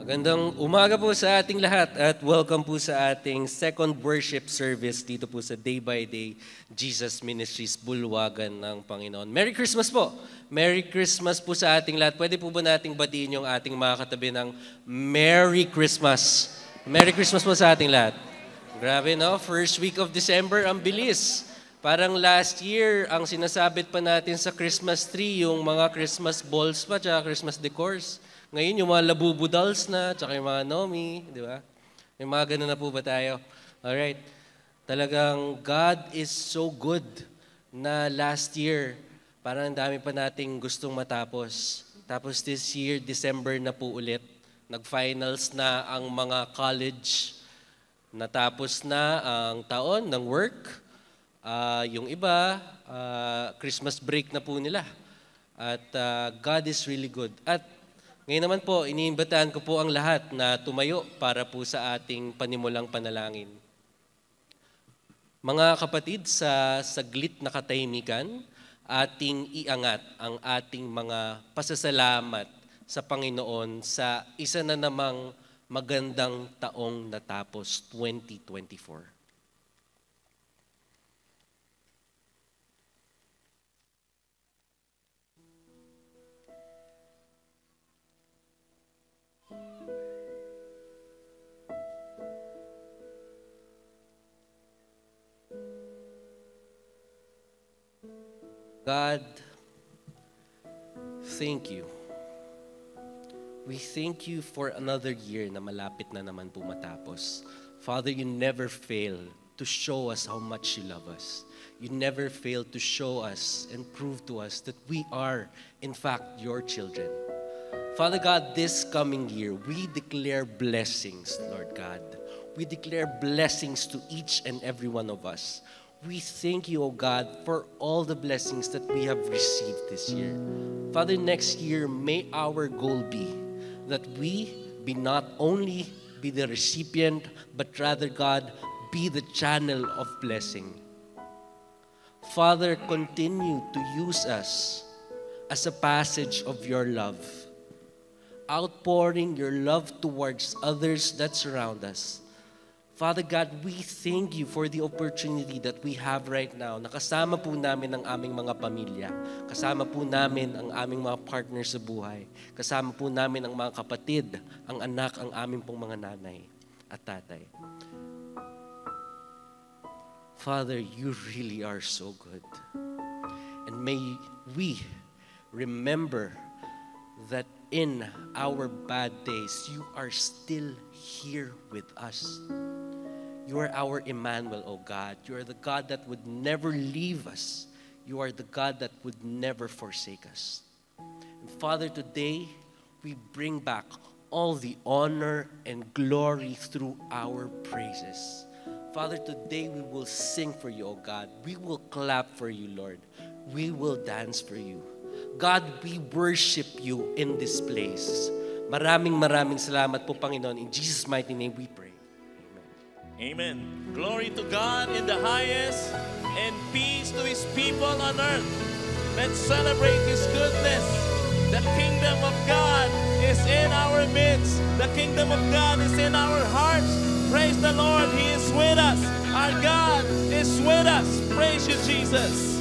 Magandang umaga po sa ating lahat at welcome po sa ating second worship service dito po sa Day by Day Jesus Ministries Bulwagan ng Panginoon. Merry Christmas po! Merry Christmas po sa ating lahat. Pwede po ba nating batiin yung ating mga katabi ng Merry Christmas? Merry Christmas po sa ating lahat. Grabe no? First week of December, ang bilis. Parang last year, ang sinasabit pa natin sa Christmas tree, yung mga Christmas balls pa, tsaka Christmas decors. Ngayon, yung mga labubu dolls na, tsaka yung mga nomi, di ba? Yung mga ganun na po ba tayo? Alright. Talagang God is so good na last year, parang ang dami pa nating gustong matapos. Tapos this year, December na po ulit. Nag-finals na ang mga college. Natapos na ang taon ng work. Yung iba, Christmas break na po nila. At God is really good. At ngayon naman po, iniimbitahan ko po ang lahat na tumayo para po sa ating panimulang panalangin. Mga kapatid, sa saglit na katahimikan, ating iangat ang ating mga pasasalamat sa Panginoon sa isa na namang magandang taong natapos, 2024. God, thank you. We thank you for another year na malapit na naman po matapos. Father, you never fail to show us how much you love us. You never fail to show us and prove to us that we are, in fact, your children. Father God, this coming year, we declare blessings, Lord God. We declare blessings to each and every one of us. We thank you, O God, for all the blessings that we have received this year. Father, next year, may our goal be that we be not only be the recipient, but rather, God, be the channel of blessing. Father, continue to use us as a passage of your love, outpouring your love towards others that surround us. Father God, we thank you for the opportunity that we have right now. Nakasama po namin ang aming mga pamilya. Kasama po namin ang aming mga partner sa buhay. Kasama po namin ang mga kapatid, ang anak, ang aming pong mga nanay at tatay. Father, you really are so good. And may we remember that in our bad days, you are still here with us. You are our Emmanuel, O God. You are the God that would never leave us. You are the God that would never forsake us. And Father, today, we bring back all the honor and glory through our praises. Father, today we will sing for you, O God. We will clap for you, Lord. We will dance for you. God, we worship you in this place. Maraming salamat po, Panginoon. In Jesus' mighty name we pray. Amen. Glory to God in the highest and peace to His people on earth. Let's celebrate His goodness. The kingdom of God is in our midst. The kingdom of God is in our hearts. Praise the Lord. He is with us. Our God is with us. Praise you, Jesus.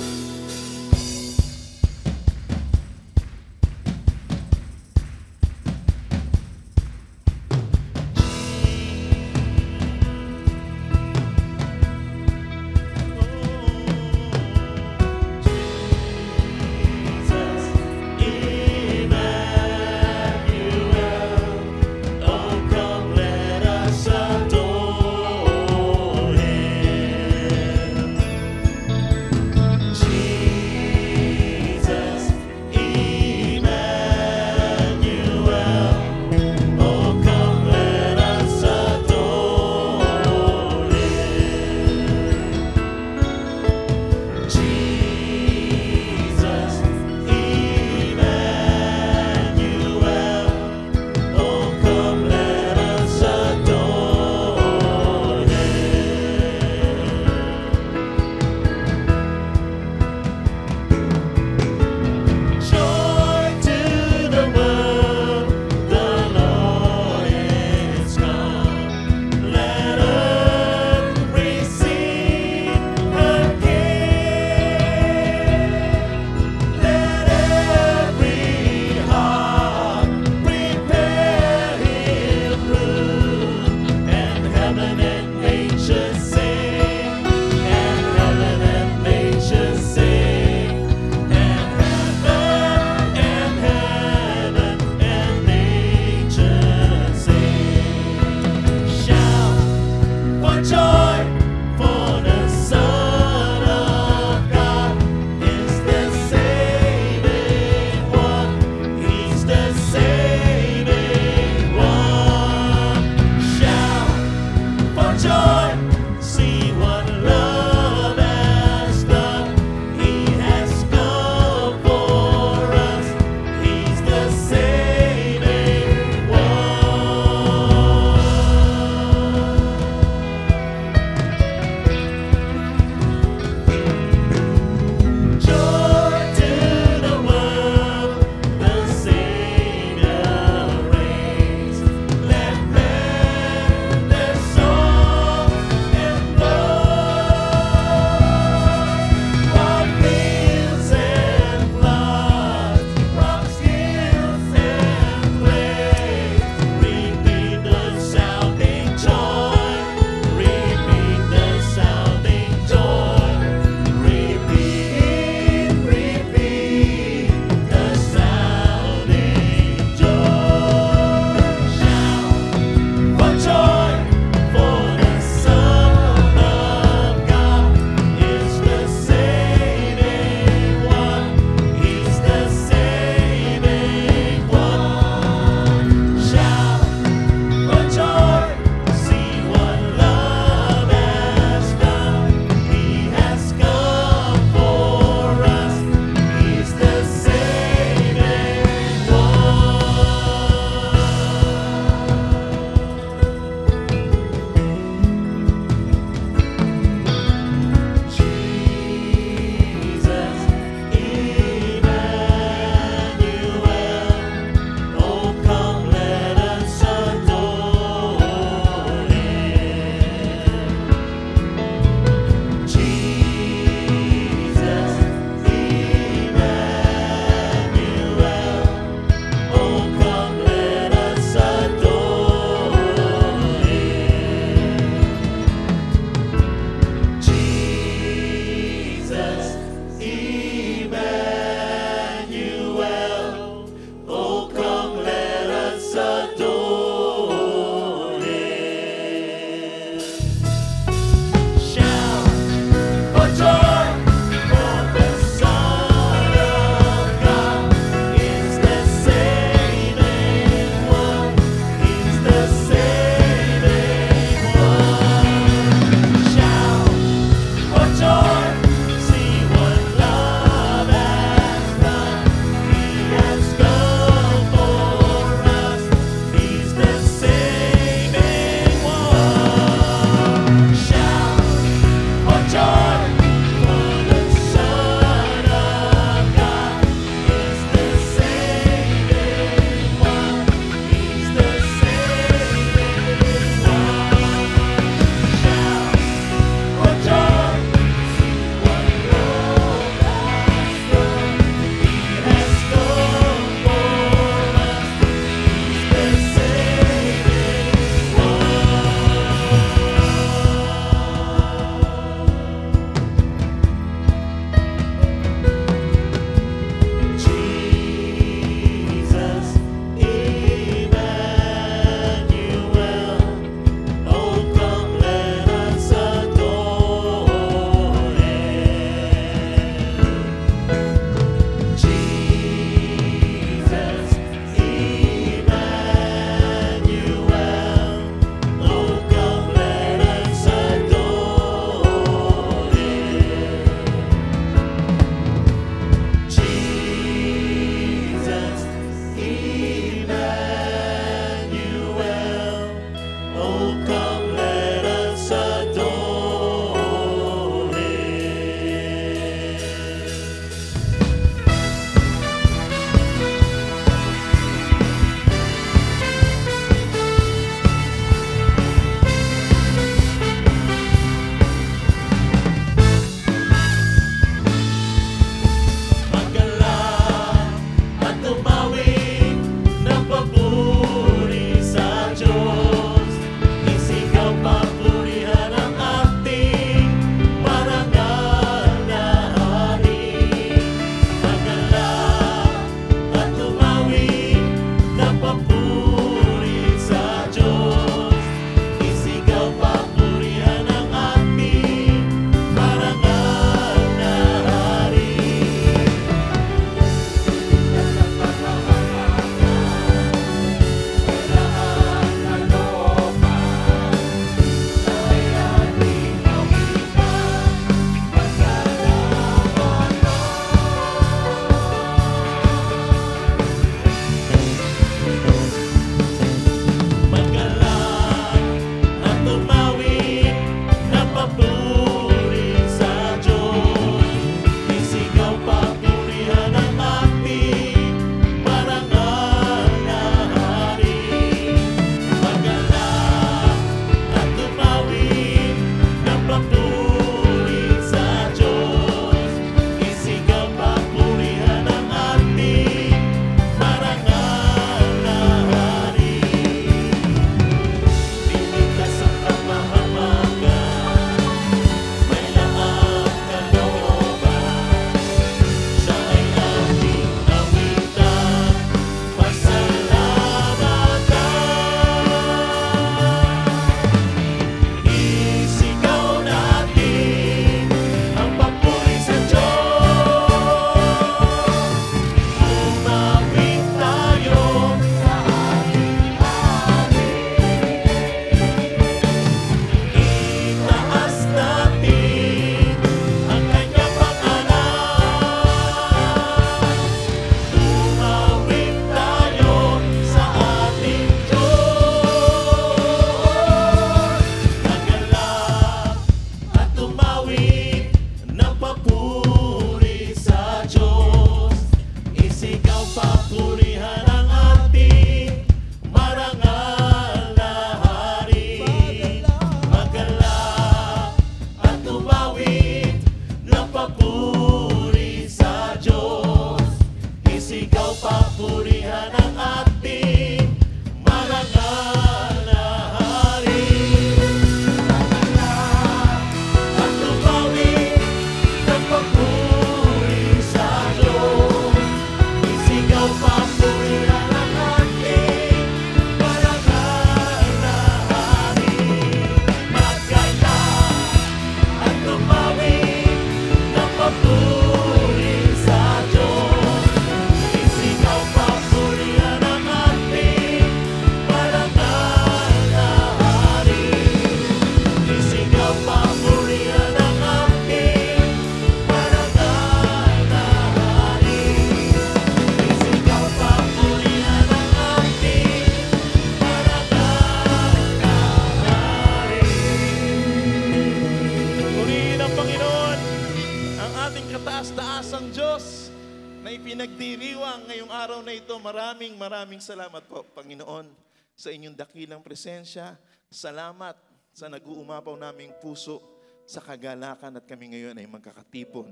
rito, maraming salamat po, Panginoon, sa inyong dakilang presensya. Salamat sa nag-uumapaw naming puso sa kagalakan at kami ngayon ay magkakatipon,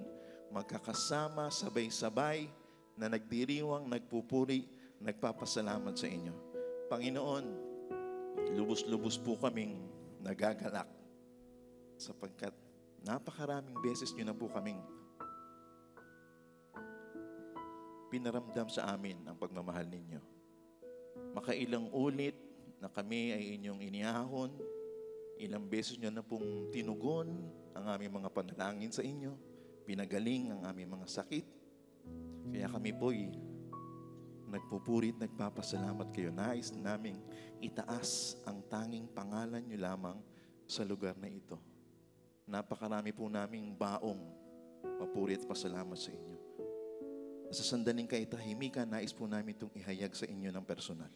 magkakasama, sabay-sabay, na nagdiriwang, nagpupuri, nagpapasalamat sa inyo. Panginoon, lubos-lubos po kaming nagagalak sapagkat napakaraming beses nyo na po kaming pinaramdam sa amin ang pagmamahal ninyo. Makailang ulit na kami ay inyong inihahon, ilang beses nyo na pong tinugon ang aming mga panalangin sa inyo, pinagaling ang aming mga sakit. Kaya kami po'y nagpupuri at nagpapasalamat kayo. Nais naming itaas ang tanging pangalan nyo lamang sa lugar na ito. Napakarami po naming baong papuri at pasalamat sa inyo. Sa sandaling kaitahimikan, nais po namin itong ihayag sa inyo ng personal.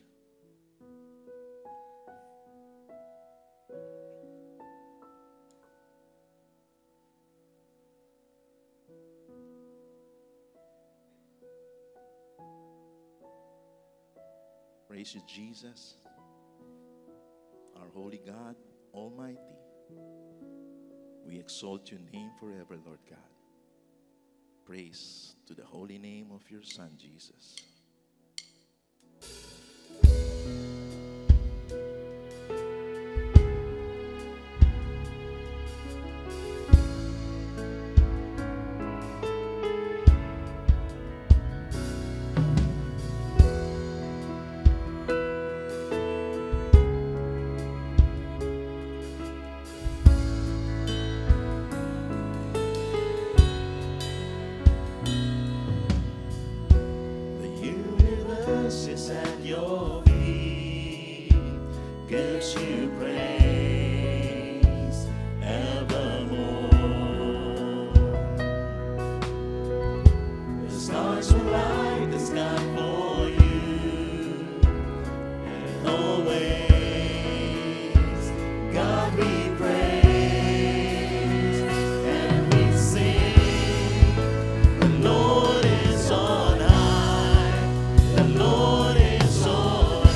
Praise you, Jesus, our holy God, Almighty. We exalt your name forever, Lord God. Praise to the holy name of your Son, Jesus. Is at your feet, gives you praise evermore. The stars will light the sky for you, and always God we praise, and we sing, the Lord is on high, the Lord is on high.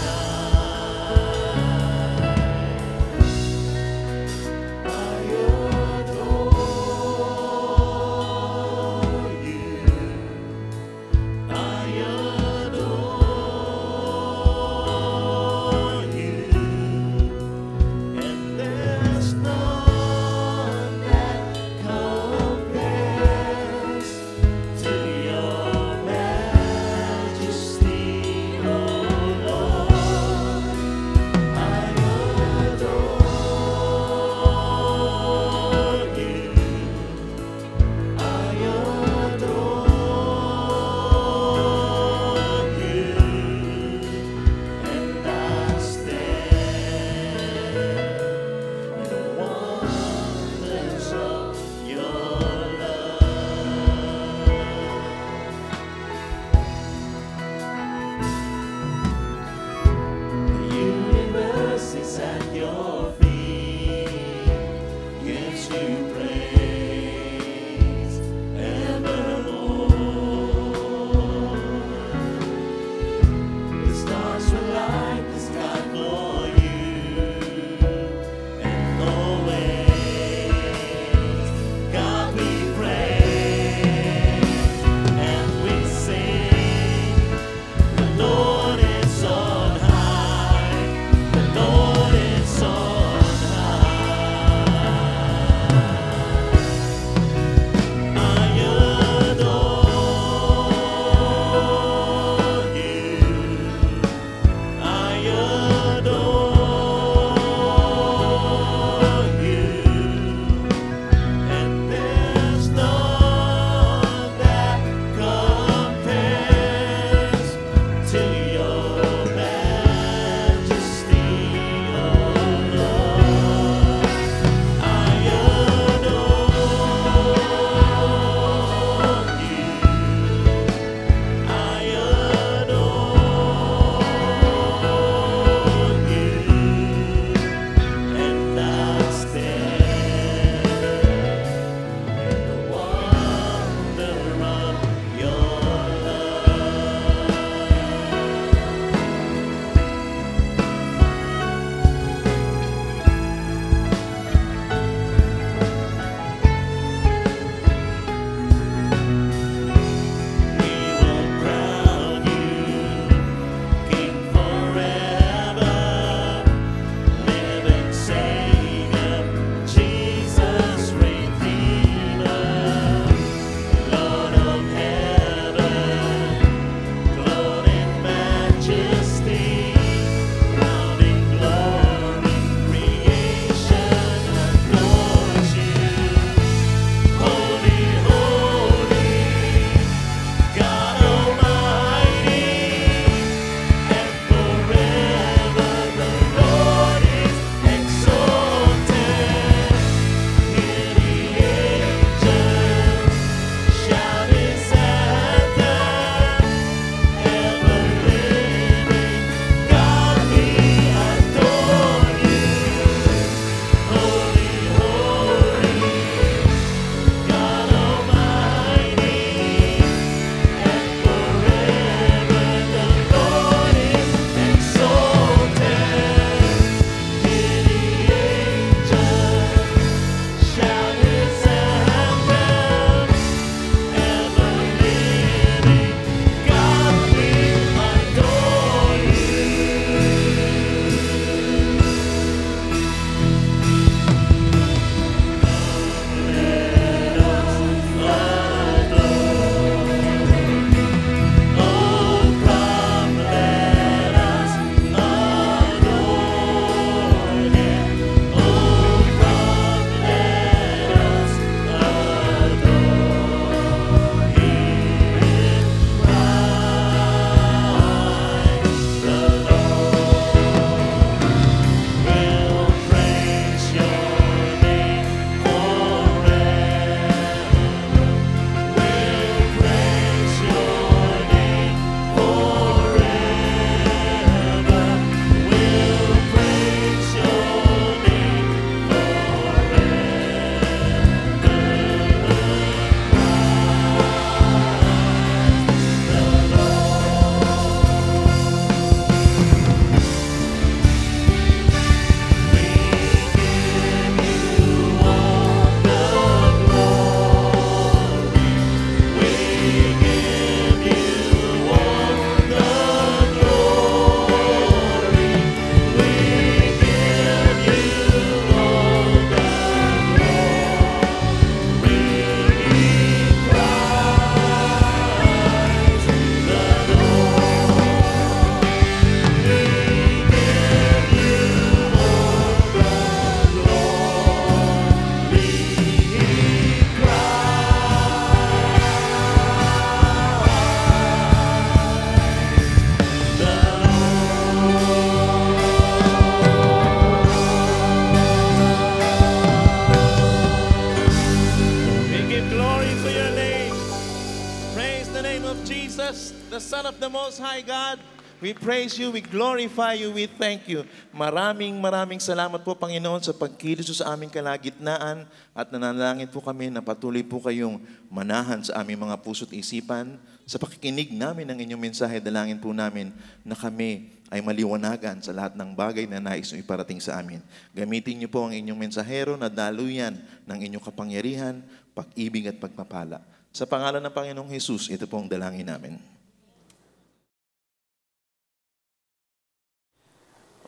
Most High God. We praise you, we glorify you, we thank you. Maraming salamat po, Panginoon, sa pagkilos sa aming kalagitnaan at nanalangin po kami na patuloy po kayong manahan sa aming mga puso't isipan. Sa pakikinig namin ng inyong mensahe, dalangin po namin na kami ay maliwanagan sa lahat ng bagay na nais nyo iparating sa amin. Gamitin niyo po ang inyong mensahero na daluyan ng inyong kapangyarihan, pag-ibig at pagpapala. Sa pangalan ng Panginoong Jesus, ito po ang dalangin namin.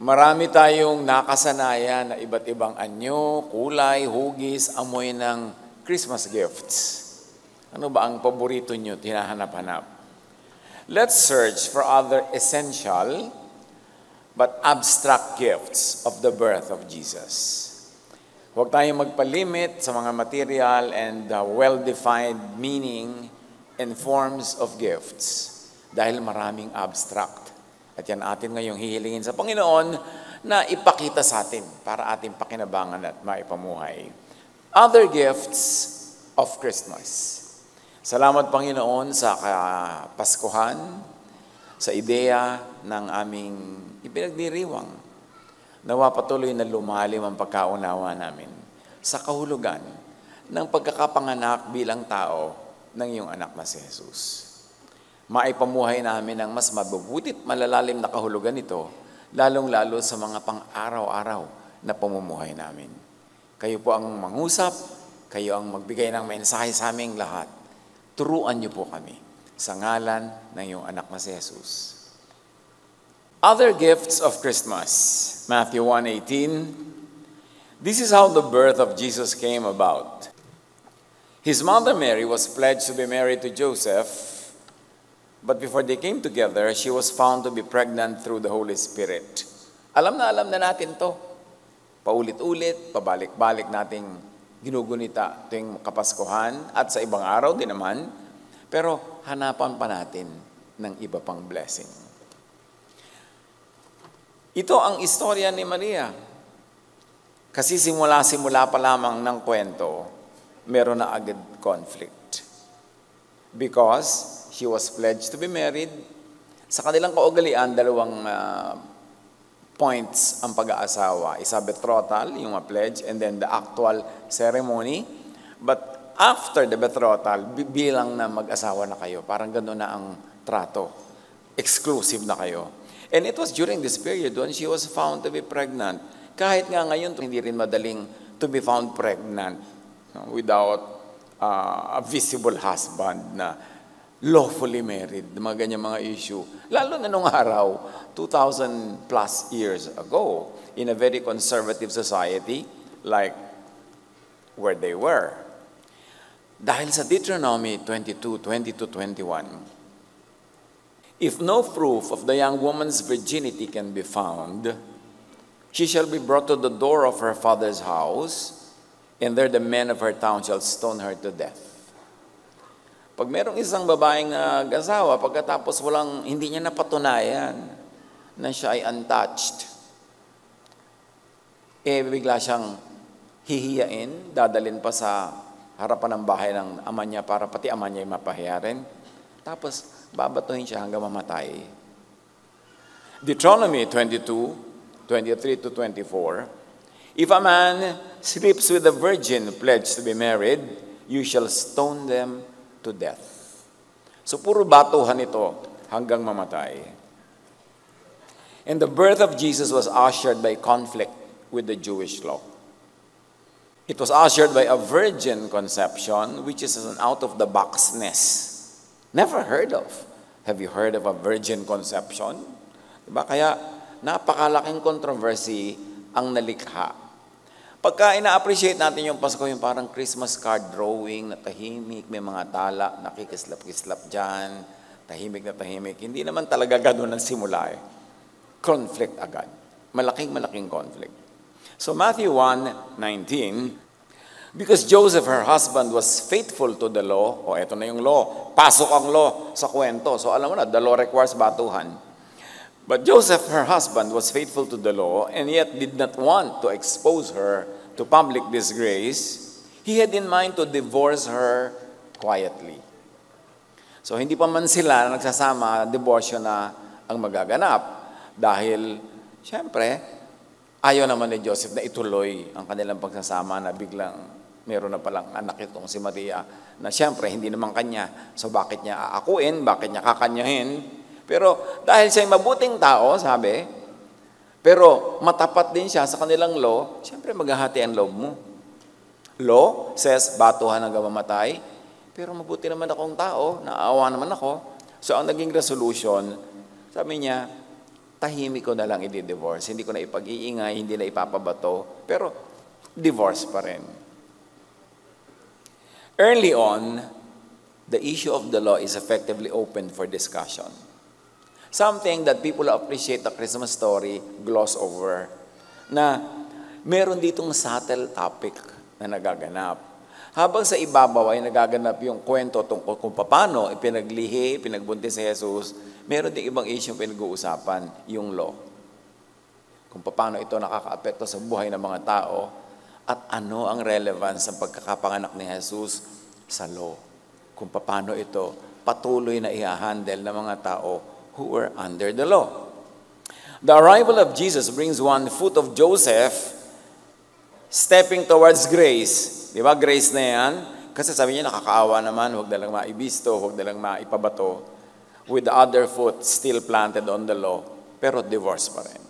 Marami tayong nakasanayan na iba't ibang anyo, kulay, hugis, amoy ng Christmas gifts. Ano ba ang paborito nyo, tinahanap-hanap? Let's search for other essential but abstract gifts of the birth of Jesus. Huwag tayong magpalimit sa mga material and well-defined meaning and forms of gifts dahil maraming abstract. At yan atin ngayong hihilingin sa Panginoon na ipakita sa atin para ating pakinabangan at maipamuhay. Other gifts of Christmas. Salamat, Panginoon, sa Paskuhan, sa ideya ng aming ipinagdiriwang. Nawa patuloy na lumalim ang pagkaunawa namin sa kahulugan ng pagkakapanganak bilang tao ng iyong anak na si Jesus. Maipamuhay namin ang mas mabubutit malalalim na kahulugan nito, lalong-lalo sa mga pang-araw-araw na pamumuhay namin. Kayo po ang mangusap, kayo ang magbigay ng mensahe sa aming lahat. Turuan niyo po kami sa ngalan ng iyong anak na si Jesus. Other gifts of Christmas. Matthew 1:18. This is how the birth of Jesus came about. His mother Mary was pledged to be married to Joseph, but before they came together, she was found to be pregnant through the Holy Spirit. Alam na natin to. Paulit-ulit, pabalik-balik nating ginugunita tuwing Kapaskuhan at sa ibang araw din naman. Pero hanapan pa natin ng iba pang blessing. Ito ang istorya ni Maria. Kasi simula pa lamang ng kwento, meron na agad conflict. Because she was pledged to be married. Sa kanilang kaugalian, dalawang points ang pag-aasawa. Isa betrothal, yung pledge, and then the actual ceremony. But after the betrothal, bilang na mag-asawa na kayo. Parang gano'n na ang trato. Exclusive na kayo. And it was during this period when she was found to be pregnant. Kahit nga ngayon, hindi rin madaling to be found pregnant without a visible husband na lawfully married, mga ganyan mga issue. Lalo na nung araw, 2,000 plus years ago, in a very conservative society like where they were. Dahil sa Deuteronomy 22:20-21, if no proof of the young woman's virginity can be found, she shall be brought to the door of her father's house, and there the men of her town shall stone her to death. Pag merong isang babaeng nag-asawa, pagkatapos hindi niya napatunayan na siya ay untouched, bigla siyang hihiyain, dadalin pa sa harapan ng bahay ng ama niya para pati ama niya ay mapahiyarin. Tapos, babatuhin siya hanggang mamatay. Deuteronomy 22:23-24, if a man sleeps with a virgin pledged to be married, you shall stone them to death. So puro batuhan ito hanggang mamatay. And the birth of Jesus was ushered by conflict with the Jewish law. It was ushered by a virgin conception, which is an out-of-the-boxness. Never heard of. Have you heard of a virgin conception? Diba? Kaya napakalaking controversy ang nalikha. Pagka ina-appreciate natin yung Pasko, yung parang Christmas card drawing na tahimik, may mga tala, nakikislap-kislap dyan, tahimik na tahimik. Hindi naman talaga gano'n ang simula eh. Conflict agad. Malaking conflict. So Matthew 1:19, because Joseph, her husband, was faithful to the law, eto na yung law, pasok ang law sa kwento. So alam mo na, the law requires batuhan. But Joseph, her husband, was faithful to the law and yet did not want to expose her to public disgrace. He had in mind to divorce her quietly. So hindi pa man sila nagsasama, divorce na ang magaganap. Dahil, siyempre, ayaw naman ni Joseph na ituloy ang kanilang pagsasama na biglang meron na palang anak itong si Maria na siyempre hindi naman kanya. So bakit niya aakuin? Bakit niya kakanyahin? Pero dahil siya'y mabuting tao, sabi, pero matapat din siya sa kanilang law, siyempre maghahati ang loob mo. Law says, batuhan hanggang mamatay. Pero mabuti naman akong tao, naaawa naman ako. So ang naging resolution, sabi niya, tahimik ko na lang i-divorce. Hindi ko na ipag-iingay, hindi na ipapabato. Pero divorce pa rin. Early on, the issue of the law is effectively open for discussion. Something that people who appreciate the Christmas story gloss over. Na meron ditong subtle topic na nagaganap. Habang sa ibabaw ay nagaganap yung kwento tungkol kung paano ipinaglihi, pinagbuntis si Jesus, meron din ibang issue pinag-uusapan, yung law. Kung paano ito nakaka-apekto sa buhay ng mga tao at ano ang relevance ng pagkakapanganak ni Jesus sa law. Kung paano ito patuloy na i-handle ng mga tao who were under the law. The arrival of Jesus brings one foot of Joseph stepping towards grace. Di ba? Grace na yan. Kasi sabi niya, nakakaawa naman, huwag na lang maibisto, huwag na lang maipabato. With the other foot still planted on the law, pero divorce pa rin.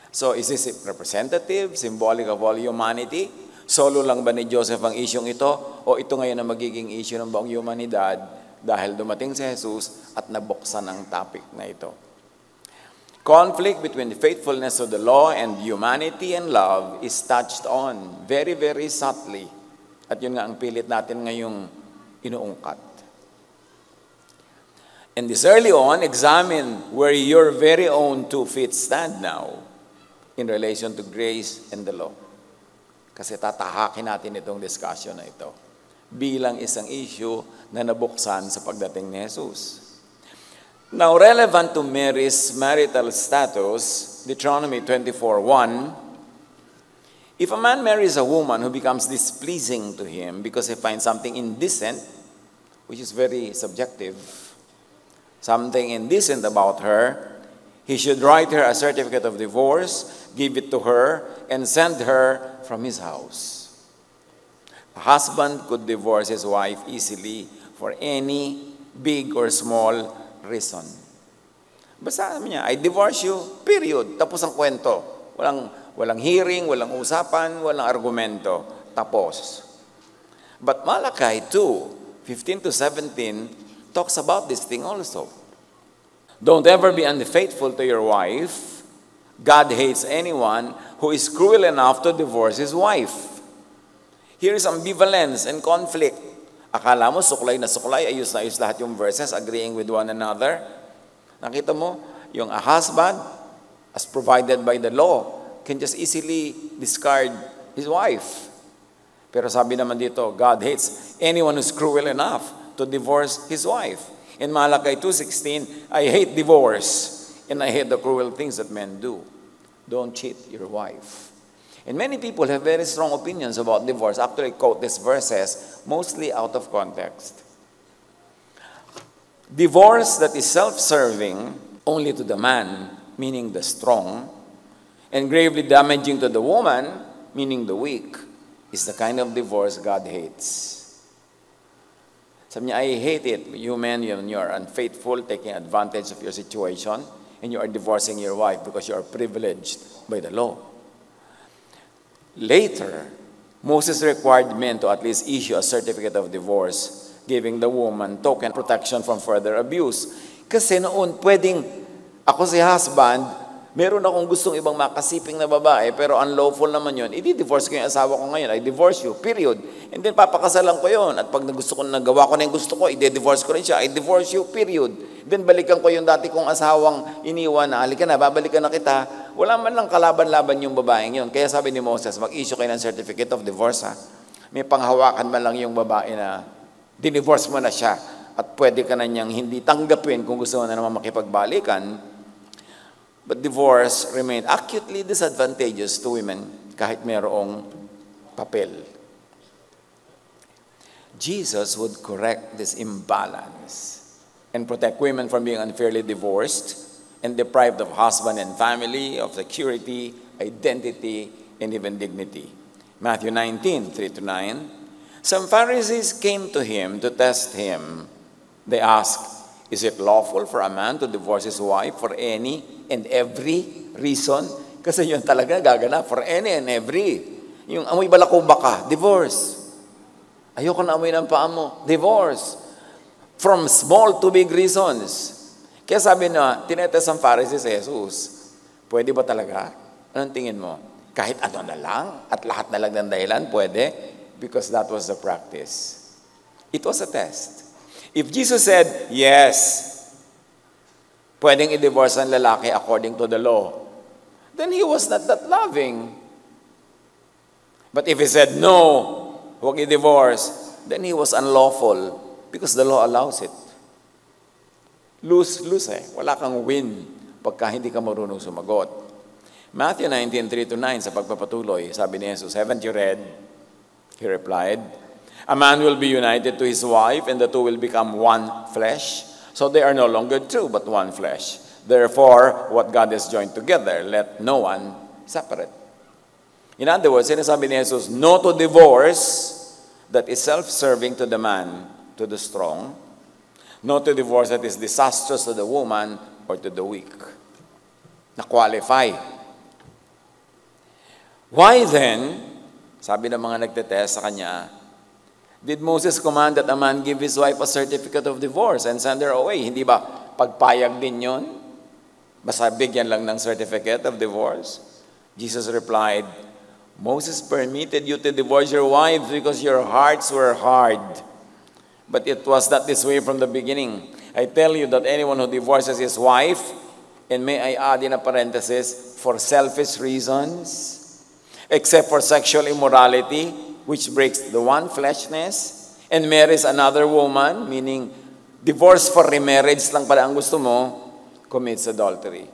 So, is this representative, symbolic of all humanity? Solo lang ba ni Joseph ang isyong ito? O ito ngayon ang magiging issue ng buong humanidad dahil dumating si Jesus at nabuksan ang topic na ito? Conflict between the faithfulness of the law and humanity and love is touched on very, very subtly. At yun nga ang pilit natin ngayong inuungkat. And this early on, examine where your very own two feet stand now in relation to grace and the law. Kasi tatahakin natin itong discussion na ito bilang isang issue na nabuksan sa pagdating ni Jesus. Now, relevant to Mary's marital status, Deuteronomy 24:1, if a man marries a woman who becomes displeasing to him because he finds something indecent, which is very subjective, something indecent about her, he should write her a certificate of divorce, give it to her, and send her from his house. A husband could divorce his wife easily for any big or small reason. Basta niya, I divorce you, period. Tapos ang kwento. Walang hearing, walang usapan, walang argumento. Tapos. But Malachi 2:15-17 talks about this thing also. Don't ever be unfaithful to your wife. God hates anyone who is cruel enough to divorce his wife. Here is ambivalence and conflict. Akala mo, suklay na suklay, ayos na ayos lahat yung verses, agreeing with one another. Nakita mo, yung a husband, as provided by the law, can just easily discard his wife. Pero sabi naman dito, God hates anyone who's cruel enough to divorce his wife. In Malachi 2:16, I hate divorce, and I hate the cruel things that men do. Don't cheat your wife. And many people have very strong opinions about divorce. Actually, quote these verses mostly out of context. Divorce that is self-serving only to the man, meaning the strong, and gravely damaging to the woman, meaning the weak, is the kind of divorce God hates. Sabi niya, I hate it. You men, you are unfaithful, taking advantage of your situation, and you are divorcing your wife because you are privileged by the law. Later, Moses required men to at least issue a certificate of divorce, giving the woman token protection from further abuse. Kasi noon, pwedeng, ako si husband, meron akong gustong ibang makasiping na babae, pero unlawful naman yun, i-divorce ko yung asawa ko ngayon, I divorce you, period. And then papakasalan ko yun, at pag nagawa ko na yung gusto ko, i-divorce ko rin siya, I divorce you, period. Then balikan ko yung dati kong asawang iniwan na, halika na, babalikan na kita, wala man lang kalaban-laban yung babaeng yun. Kaya sabi ni Moses, mag-issue kayo ng certificate of divorce, ha? May panghawakan man lang yung babae na dinivorce mo na siya at pwede ka na niyang hindi tanggapin kung gusto mo na naman makipagbalikan. But divorce remained acutely disadvantageous to women kahit mayroong papel. Jesus would correct this imbalance and protect women from being unfairly divorced and deprived of husband and family, of security, identity, and even dignity. Matthew 19, 3-9. Some Pharisees came to him to test him. They asked, "Is it lawful for a man to divorce his wife for any and every reason?" Kasi yun talaga gaganap, for any and every. Yung amoy balakuba ka, divorce. Ayoko na amoy ng paa mo, divorce. From small to big reasons. Kaya sabi na, tinetest ang Pharisees si Jesus, pwede ba talaga? Anong tingin mo? Kahit ano na lang, at lahat na lang ng dahilan, pwede? Because that was the practice. It was a test. If Jesus said, yes, pwedeng i-divorce ang lalaki according to the law, then he was not that loving. But if he said, no, huwag i-divorce, then he was unlawful because the law allows it. Lose eh. Wala kang win pagka hindi ka marunong sumagot. Matthew 19, 3-9, sa pagpapatuloy, sabi ni Jesus, haven't you read? He replied, a man will be united to his wife, and the two will become one flesh. So they are no longer two, but one flesh. Therefore, what God has joined together, let no one separate. In other words, sinasabi ni Jesus, no to divorce that is self-serving to the man, to the strong. No to divorce that is disastrous to the woman or to the weak. Na-qualify. Why then, sabi ng mga nagtetest sa kanya, did Moses command that a man give his wife a certificate of divorce and send her away? Hindi ba pagpayag din yun? Basta bigyan lang ng certificate of divorce? Jesus replied, Moses permitted you to divorce your wives because your hearts were hard. But it was not this way from the beginning. I tell you that anyone who divorces his wife, and may I add in a parenthesis, for selfish reasons, except for sexual immorality, which breaks the one fleshness, and marries another woman, meaning divorce for remarriage lang pala ang gusto mo, commits adultery.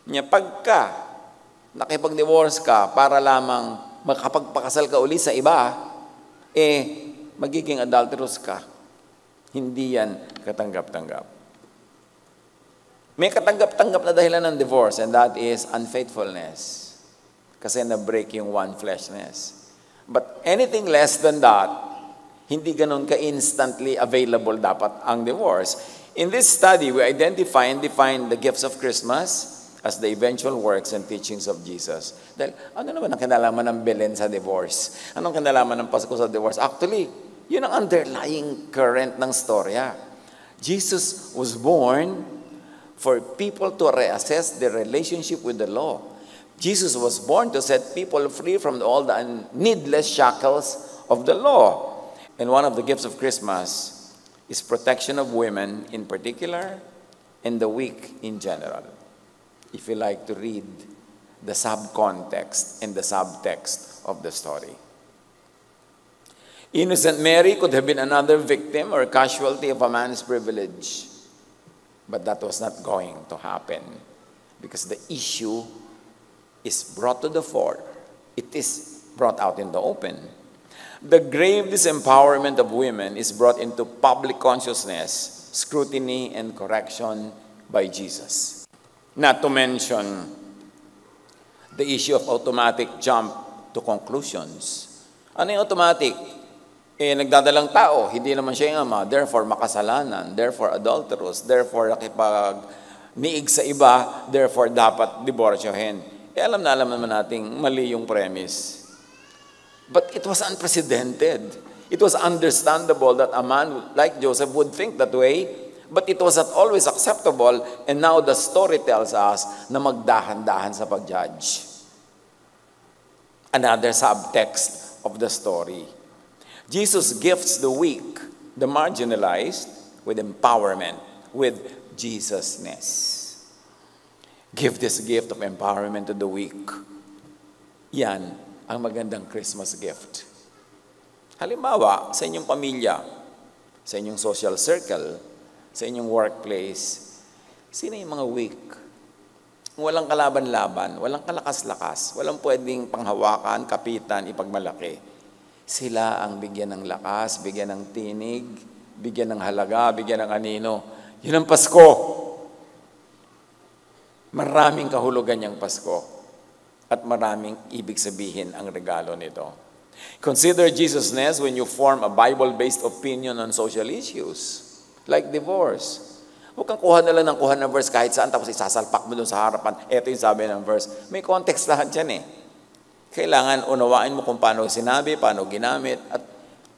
Pagka nakipag-divorce ka para lamang makapagpakasal ka uli sa iba, magiging adulterous ka. Hindi yan katanggap-tanggap. May katanggap-tanggap na dahilan ng divorce, and that is unfaithfulness. Kasi na-break yung one fleshness. But anything less than that, hindi ganun ka-instantly available dapat ang divorce. In this study, we identify and define the gifts of Christmas as the eventual works and teachings of Jesus. Dahil ano naman ang kinalaman ng Belen sa divorce? Anong kinalaman ng Pasko sa divorce? Actually, yun ang underlying current ng storya. Jesus was born for people to reassess their relationship with the law. Jesus was born to set people free from all the needless shackles of the law. And one of the gifts of Christmas is protection of women in particular and the weak in general. If you like to read the subcontext and the subtext of the story. Innocent Mary could have been another victim or casualty of a man's privilege. But that was not going to happen because the issue is brought to the fore. It is brought out in the open. The grave disempowerment of women is brought into public consciousness, scrutiny, and correction by Jesus. Not to mention the issue of automatic jump to conclusions. Ano yung automatic? Nagdadalang tao, hindi naman siya yung ama, therefore makasalanan, therefore adulterous, therefore nakipag-niig sa iba, therefore dapat diborsyohin. Alam na naman nating mali yung premise. But it was unprecedented. It was understandable that a man like Joseph would think that way, but it was not always acceptable, and now the story tells us na magdahan-dahan sa pag-judge. Another subtext of the story. Jesus gifts the weak, the marginalized, with empowerment, with Jesusness. Give this gift of empowerment to the weak. Yan ang magandang Christmas gift. Halimbawa, sa inyong pamilya, sa inyong social circle, sa inyong workplace, sino yung mga weak? Walang kalaban-laban, walang kalakas-lakas, walang pwedeng panghawakan, kapitan, ipagmalaki. Sila ang bigyan ng lakas, bigyan ng tinig, bigyan ng halaga, bigyan ng anino. Yun ang Pasko. Maraming kahulugan niyang Pasko. At maraming ibig sabihin ang regalo nito. Consider Jesus' when you form a Bible-based opinion on social issues, like divorce. Huwag kang kuha na lang ng kuha ng verse kahit saan, tapos isasalpak mo dun sa harapan. Ito yung sabi ng verse. May context lahat yan eh. Kailangan unawain mo kung paano sinabi, paano ginamit, at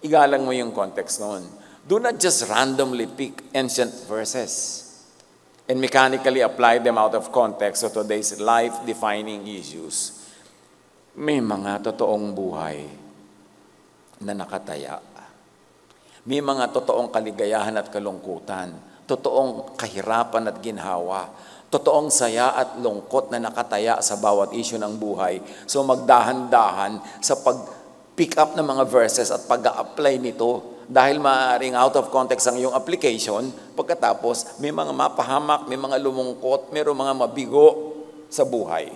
igalang mo yung context noon. Do not just randomly pick ancient verses and mechanically apply them out of context to today's life-defining issues. May mga totoong buhay na nakataya. May mga totoong kaligayahan at kalungkutan. Totoong kahirapan at ginhawa, totoong saya at lungkot na nakataya sa bawat issue ng buhay. So magdahan-dahan sa pag-pick up ng mga verses at pag-a-apply nito dahil maaaring out of context ang iyong application, pagkatapos may mga mapahamak, may mga lumungkot, mayroong mga mabigo sa buhay.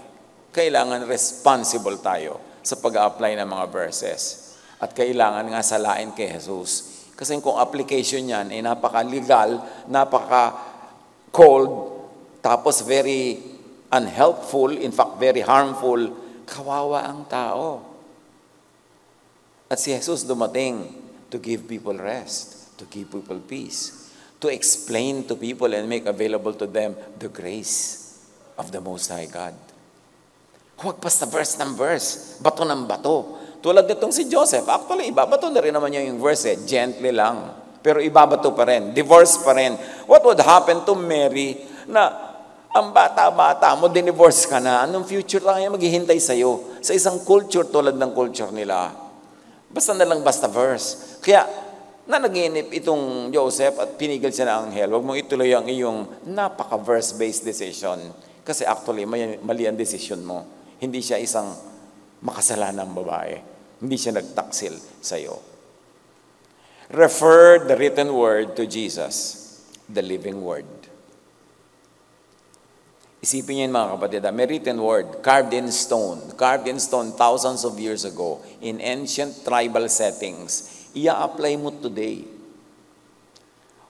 Kailangan responsible tayo sa pag-a-apply ng mga verses. At kailangan nga salain kay Jesus. Kasi kung application yan ay napaka-legal, napaka-cold, tapos very unhelpful, in fact, very harmful, kawawa ang tao. At si Jesus dumating to give people rest, to give people peace, to explain to people and make available to them the grace of the Most High God. Huwag basta verse ng verse, bato ng bato. Tulad nitong si Joseph, actually, ibabato na rin naman niya yung verse, gently lang. Pero ibabato pa rin, divorce pa rin. What would happen to Mary na ang bata-bata mo, dinivorce ka na, anong future lang yan maghihintay sa'yo? Sa isang culture tulad ng culture nila. Basta na lang basta verse. Kaya, nanaginip itong Joseph at pinigil siya ng anghel, huwag mong ituloy ang iyong napaka-verse-based decision. Kasi actually, mali ang decision mo. Hindi siya isang makasalanang babae. Hindi siya nagtaksil sa iyo. Refer the written word to Jesus, the living word. Isipin niyo mga kapatid, may written word, carved in stone thousands of years ago, in ancient tribal settings. Ia-apply mo today.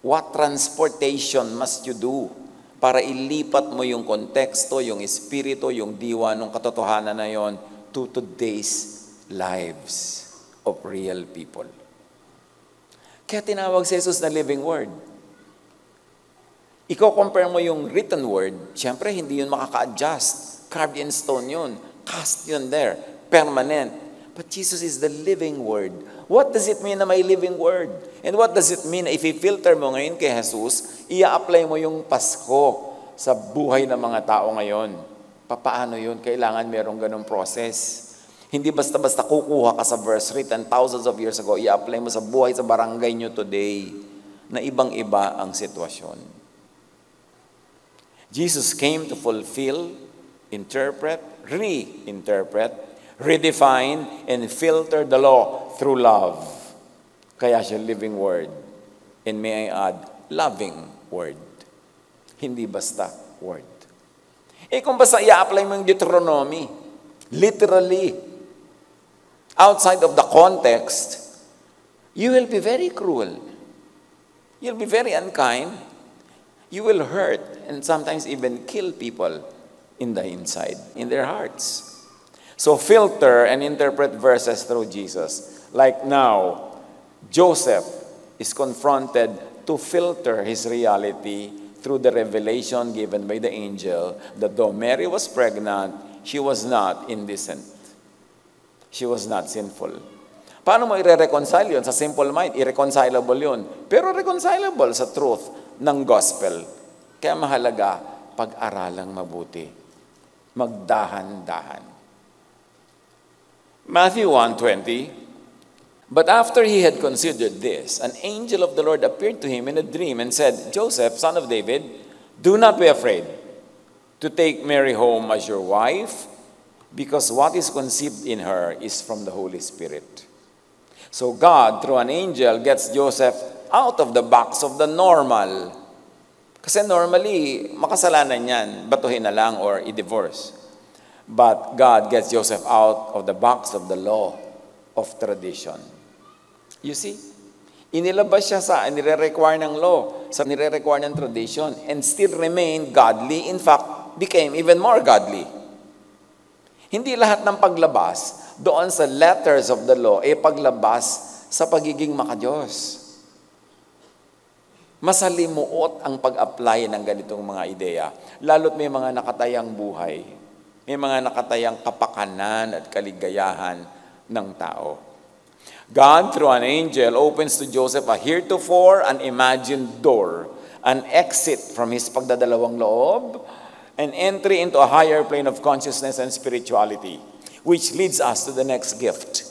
What transportation must you do para ilipat mo yung konteksto, yung espiritu, yung diwa, ng katotohanan na yon to today's lives of real people. Kaya tinawag si Jesus na living word. Ikaw compare mo yung written word, siyempre hindi yun makaka-adjust. Carved in stone yun. Cast yun there. Permanent. But Jesus is the living word. What does it mean na may living word? And what does it mean na if i-filter mo ngayon kay Jesus, ia-apply mo yung Pasko sa buhay ng mga tao ngayon? Paano yun? Kailangan merong ganong process. Hindi basta-basta kukuha ka sa verse written thousands of years ago, i-apply mo sa buhay sa barangay nyo today na ibang-iba ang sitwasyon. Jesus came to fulfill, interpret, reinterpret, redefine, and filter the law through love. Kaya siya living word. And may I add, loving word. Hindi basta word. Kung basta i-apply mo yung Deuteronomy, literally, outside of the context, you will be very cruel. You'll be very unkind. You will hurt and sometimes even kill people in the inside, in their hearts. So filter and interpret verses through Jesus. Like now, Joseph is confronted to filter his reality through the revelation given by the angel that though Mary was pregnant, she was not indecent. She was not sinful. Paano mo i-reconcile yun? Sa simple mind, irreconcilable yun. Pero reconcilable sa truth ng gospel. Kaya mahalaga, pag-aralang mabuti. Magdahan-dahan. Matthew 1:20, but after he had considered this, an angel of the Lord appeared to him in a dream and said, Joseph, son of David, do not be afraid to take Mary home as your wife, because what is conceived in her is from the Holy Spirit. So God, through an angel, gets Joseph out of the box of the normal. Kasi normally, makasalanan yan, batuhin na lang or i-divorce. But God gets Joseph out of the box of the law of tradition. You see? Inilabas siya sa nire-require ng law, sa nire-require ng tradition, and still remained godly. In fact, became even more godly. Hindi lahat ng paglabas doon sa letters of the law ay paglabas sa pagiging makadiyos. Masalimuot ang pag-apply ng ganitong mga ideya, lalo't may mga nakatayang buhay, may mga nakatayang kapakanan at kaligayahan ng tao. God, through an angel, opens to Joseph a heretofore unimagined door, an exit from his pagdadalawang loob, an entry into a higher plane of consciousness and spirituality, which leads us to the next gift,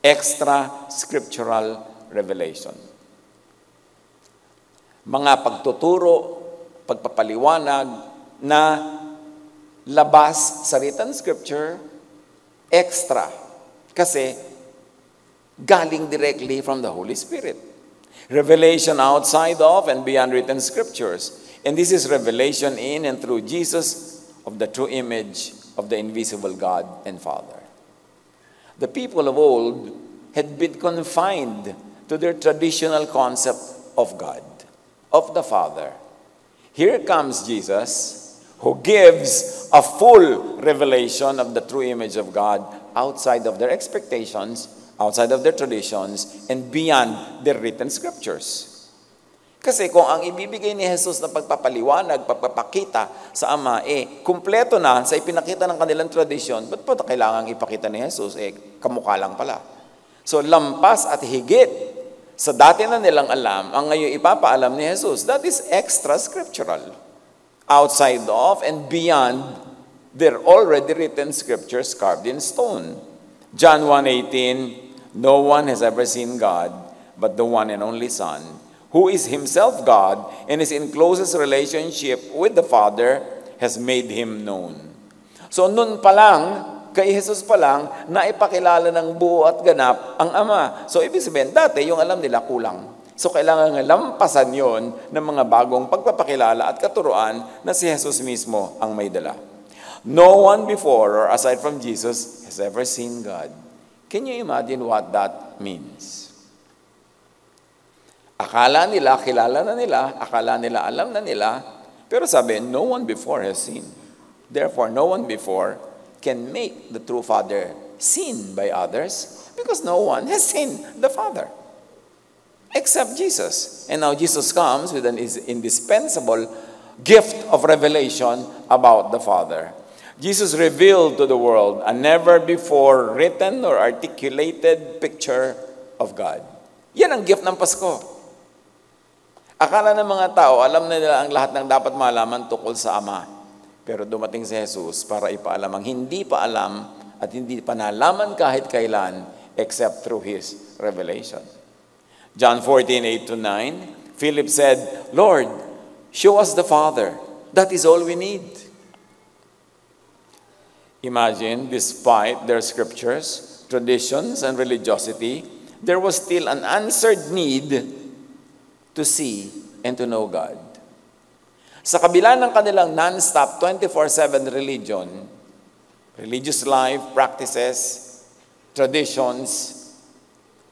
extra scriptural revelation. Mga pagtuturo, pagpapaliwanag na labas sa written scripture, extra, kasi galing directly from the Holy Spirit. Revelation outside of and beyond written scriptures. And this is revelation in and through Jesus of the true image of the invisible God and Father. The people of old had been confined to their traditional concept of God, of the Father. Here comes Jesus, who gives a full revelation of the true image of God outside of their expectations, outside of their traditions, and beyond their written scriptures. Kasi kung ang ibibigay ni Jesus na pagpapaliwanag, pagpapakita sa Ama, kumpleto na sa ipinakita ng kanilang tradisyon, ba't pa kailangan ipakita ni Jesus? Kamukha lang pala. So, lampas at higit sa dati na nilang alam, ang ngayon ipapaalam ni Jesus, that is extra scriptural. Outside of and beyond their already written scriptures carved in stone. John 1:18, no one has ever seen God, but the one and only Son, who is himself God and is in closest relationship with the Father, has made him known. So nun pa lang, kay Jesus pa lang, naipakilala ng buo at ganap ang Ama. So ibig sabihin, dati yung alam nila kulang. So kailangan nga lampasan yon ng mga bagong pagpapakilala at katuruan na si Jesus mismo ang may dala. No one before or aside from Jesus has ever seen God. Can you imagine what that means? Akala nila, kilala na nila, akala nila, alam na nila, pero sabi, no one before has seen. Therefore, no one before can make the true Father seen by others because no one has seen the Father except Jesus. And now Jesus comes with an indispensable gift of revelation about the Father. Jesus revealed to the world a never before written or articulated picture of God. Yan ang gift ng Pasko. Akala ng mga tao, alam na nila ang lahat ng dapat malaman tungkol sa Ama. Pero dumating si Jesus para ipaalam ang hindi pa alam at hindi pa nalaman kahit kailan except through His revelation. John 14:8-9, Philip said, Lord, show us the Father. That is all we need. Imagine, despite their scriptures, traditions, and religiosity, there was still an answered need to see and to know God. Sa kabila ng kanilang non-stop 24/7 religion, religious life, practices, traditions,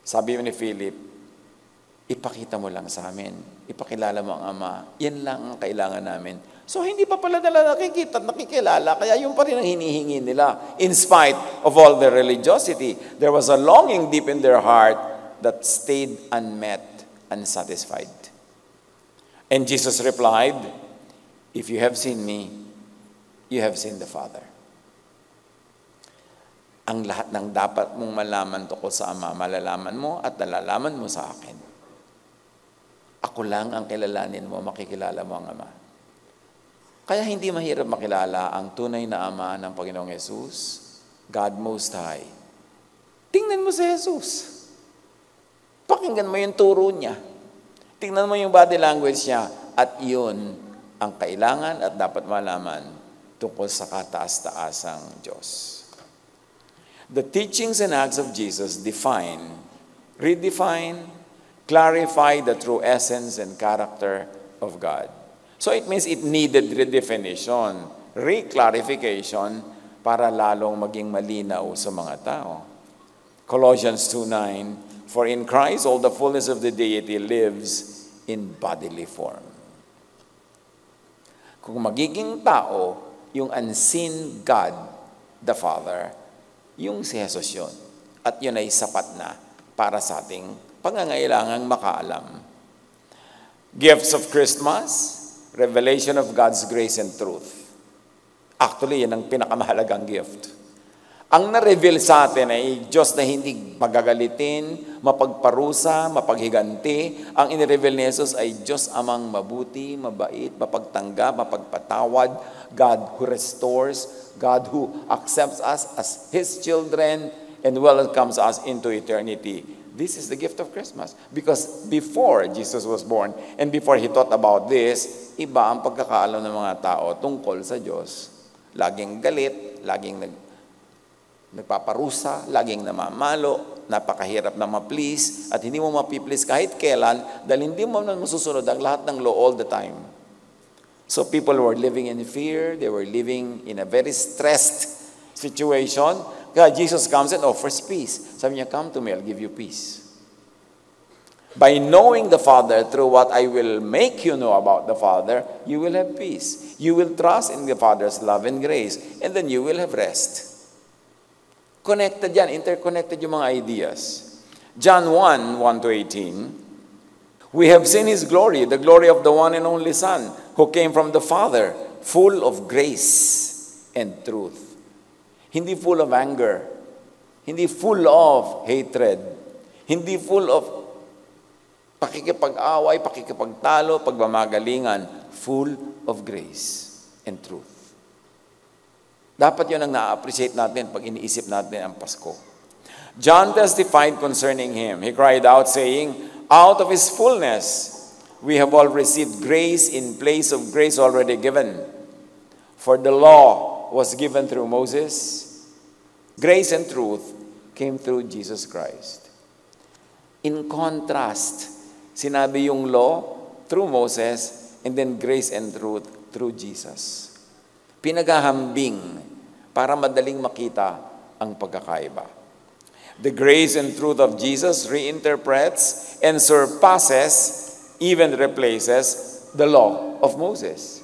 sabi ni Philip, ipakita mo lang sa amin, ipakilala mo ang Ama, yan lang ang kailangan namin. So hindi pa pala nila nakikita at nakikilala, kaya yung pa rin ang hinihingi nila. In spite of all their religiosity, there was a longing deep in their heart that stayed unmet, unsatisfied. And Jesus replied, if you have seen me, you have seen the Father. Ang lahat ng dapat mong malaman tungkol sa Ama, malalaman mo at nalalaman mo sa akin. Ako lang ang kilalanin mo, makikilala mo ang Ama. Kaya hindi mahirap makilala ang tunay na Ama ng Panginoong Yesus, God Most High. Tingnan mo si Jesus. Pakinggan mo yung turo niya. Tingnan mo yung body language niya. At yun ang kailangan at dapat malaman tungkol sa kataas-taasang Diyos. The teachings and acts of Jesus define, redefine, clarify the true essence and character of God. So it means it needed redefinition, reclarification, para lalong maging malinaw sa mga tao. Colossians 2:9, For in Christ, all the fullness of the deity lives in bodily form. Kung magiging tao, yung unseen God, the Father, yung si Jesus yun. At yun ay sapat na para sa ating pangangailangang makaalam. Gifts of Christmas, revelation of God's grace and truth. Actually, yan ang pinakamahalagang gift. Ang na-reveal sa atin ay Diyos na hindi magagalitin, mapagparusa, mapaghiganti. Ang in-reveal ni Jesus ay Diyos amang mabuti, mabait, mapagtanggap, mapagpatawad, God who restores, God who accepts us as His children and welcomes us into eternity. This is the gift of Christmas. Because before Jesus was born and before He taught about this, iba ang pagkakaalam ng mga tao tungkol sa Diyos. Laging galit, laging nagpaparusa, laging namamalo, napakahirap na ma-please, at hindi mo ma-please kahit kailan dahil hindi mo naman masusunod ang lahat ng law all the time. So people were living in fear, they were living in a very stressed situation. Kaya Jesus comes and offers peace. Sabi niya, come to me, I'll give you peace. By knowing the Father through what I will make you know about the Father, you will have peace. You will trust in the Father's love and grace, and then you will have rest. Connected yan, interconnected yung mga ideas. John 1, 1-18, we have seen His glory, the glory of the one and only Son, who came from the Father, full of grace and truth. Hindi full of anger, hindi full of hatred, hindi full of pakikipag-away, pakikipagtalo, pagmamagalingan, full of grace and truth. Dapat yun ang na-appreciate natin pag iniisip natin ang Pasko. John testified concerning Him. He cried out saying, out of His fullness, we have all received grace in place of grace already given. For the law was given through Moses. Grace and truth came through Jesus Christ. In contrast, sinabi yung law through Moses and then grace and truth through Jesus. Pinagahambing para madaling makita ang pagkakaiba. The grace and truth of Jesus reinterprets and surpasses, even replaces, the law of Moses.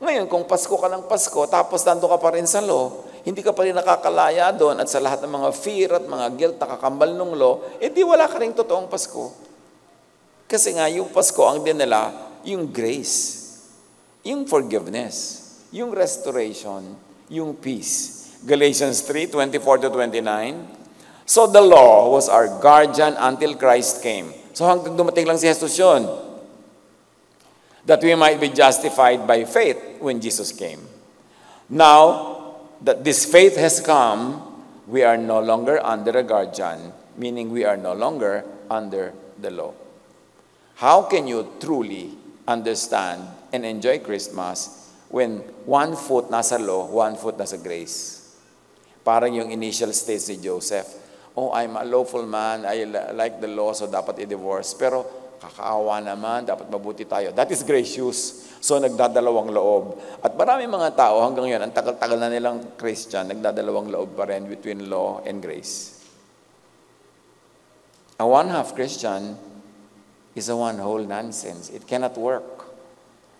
Ngayon, kung Pasko ka ng Pasko, tapos nando ka pa rin sa law, hindi ka pa rin nakakalaya doon at sa lahat ng mga fear at mga guilt na kakambal ng law, di wala ka rin totoong Pasko. Kasi nga, yung Pasko ang dinala, yung grace, yung forgiveness, yung restoration, yung peace. Galatians 3:24-29. So the law was our guardian until Christ came. So hanggang dumating lang si Jesus yun. That we might be justified by faith when Jesus came. Now that this faith has come, we are no longer under a guardian, meaning we are no longer under the law. How can you truly understand and enjoy Christmas when one foot nasa law, one foot nasa grace? Parang yung initial stage ni Joseph. Oh, I'm a lawful man, I like the law, so dapat i-divorce. Pero kakaawa naman, dapat mabuti tayo. That is gracious. So nagdadalawang loob. At marami mga tao hanggang yun, ang tagal-tagal na nilang Christian, nagdadalawang loob pa rin between law and grace. A one-half Christian is a one-whole nonsense. It cannot work.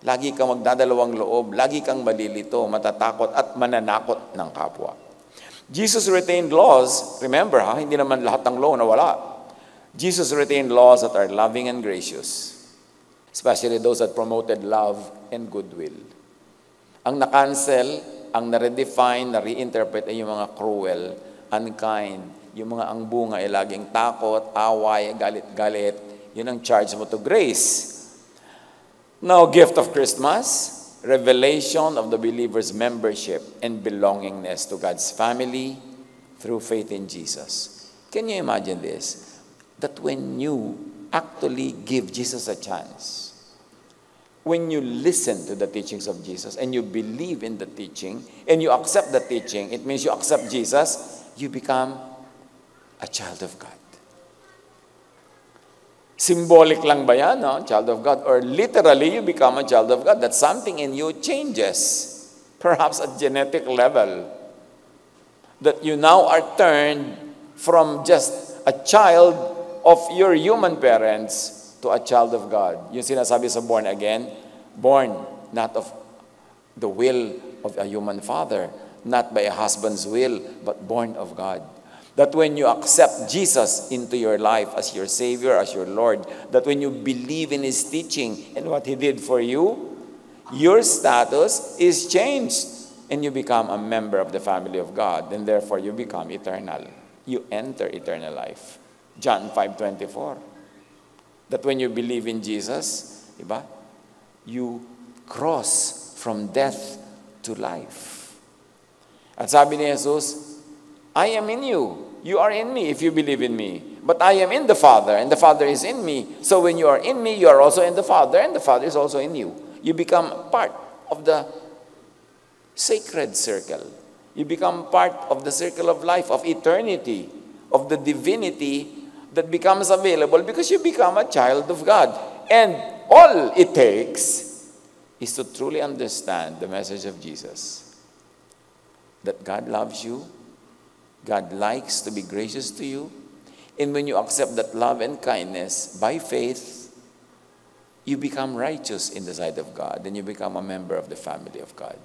Lagi kang magdadalawang loob, lagi kang malilito, matatakot at mananakot ng kapwa. Jesus retained laws. Remember, hindi naman lahat ng law nawala. Jesus retained laws that are loving and gracious, especially those that promoted love and goodwill. Ang na-cancel, ang na-redefine, na-reinterpret ay yung mga cruel, unkind, yung mga ang bunga ay laging takot, away, galit-galit. Yun ang charge mo to grace. Now, gift of Christmas, revelation of the believer's membership and belongingness to God's family through faith in Jesus. Can you imagine this? That when you actually give Jesus a chance, when you listen to the teachings of Jesus and you believe in the teaching and you accept the teaching, it means you accept Jesus, you become a child of God. Symbolic lang ba yan, no? Child of God? Or literally, you become a child of God. That something in you changes. Perhaps at genetic level. That you now are turned from just a child of your human parents to a child of God. Yung sinasabi sa born again, born not of the will of a human father, not by a husband's will, but born of God. That when you accept Jesus into your life as your Savior, as your Lord, that when you believe in His teaching and what He did for you, your status is changed and you become a member of the family of God, and therefore you become eternal. You enter eternal life. John 5:24. That when you believe in Jesus, diba, you cross from death to life. At sabi ni Jesus, I am in you. You are in me if you believe in me. But I am in the Father, and the Father is in me. So when you are in me, you are also in the Father, and the Father is also in you. You become part of the sacred circle. You become part of the circle of life, of eternity, of the divinity that becomes available because you become a child of God. And all it takes is to truly understand the message of Jesus. That God loves you. God likes to be gracious to you. And when you accept that love and kindness by faith, you become righteous in the sight of God. And you become a member of the family of God.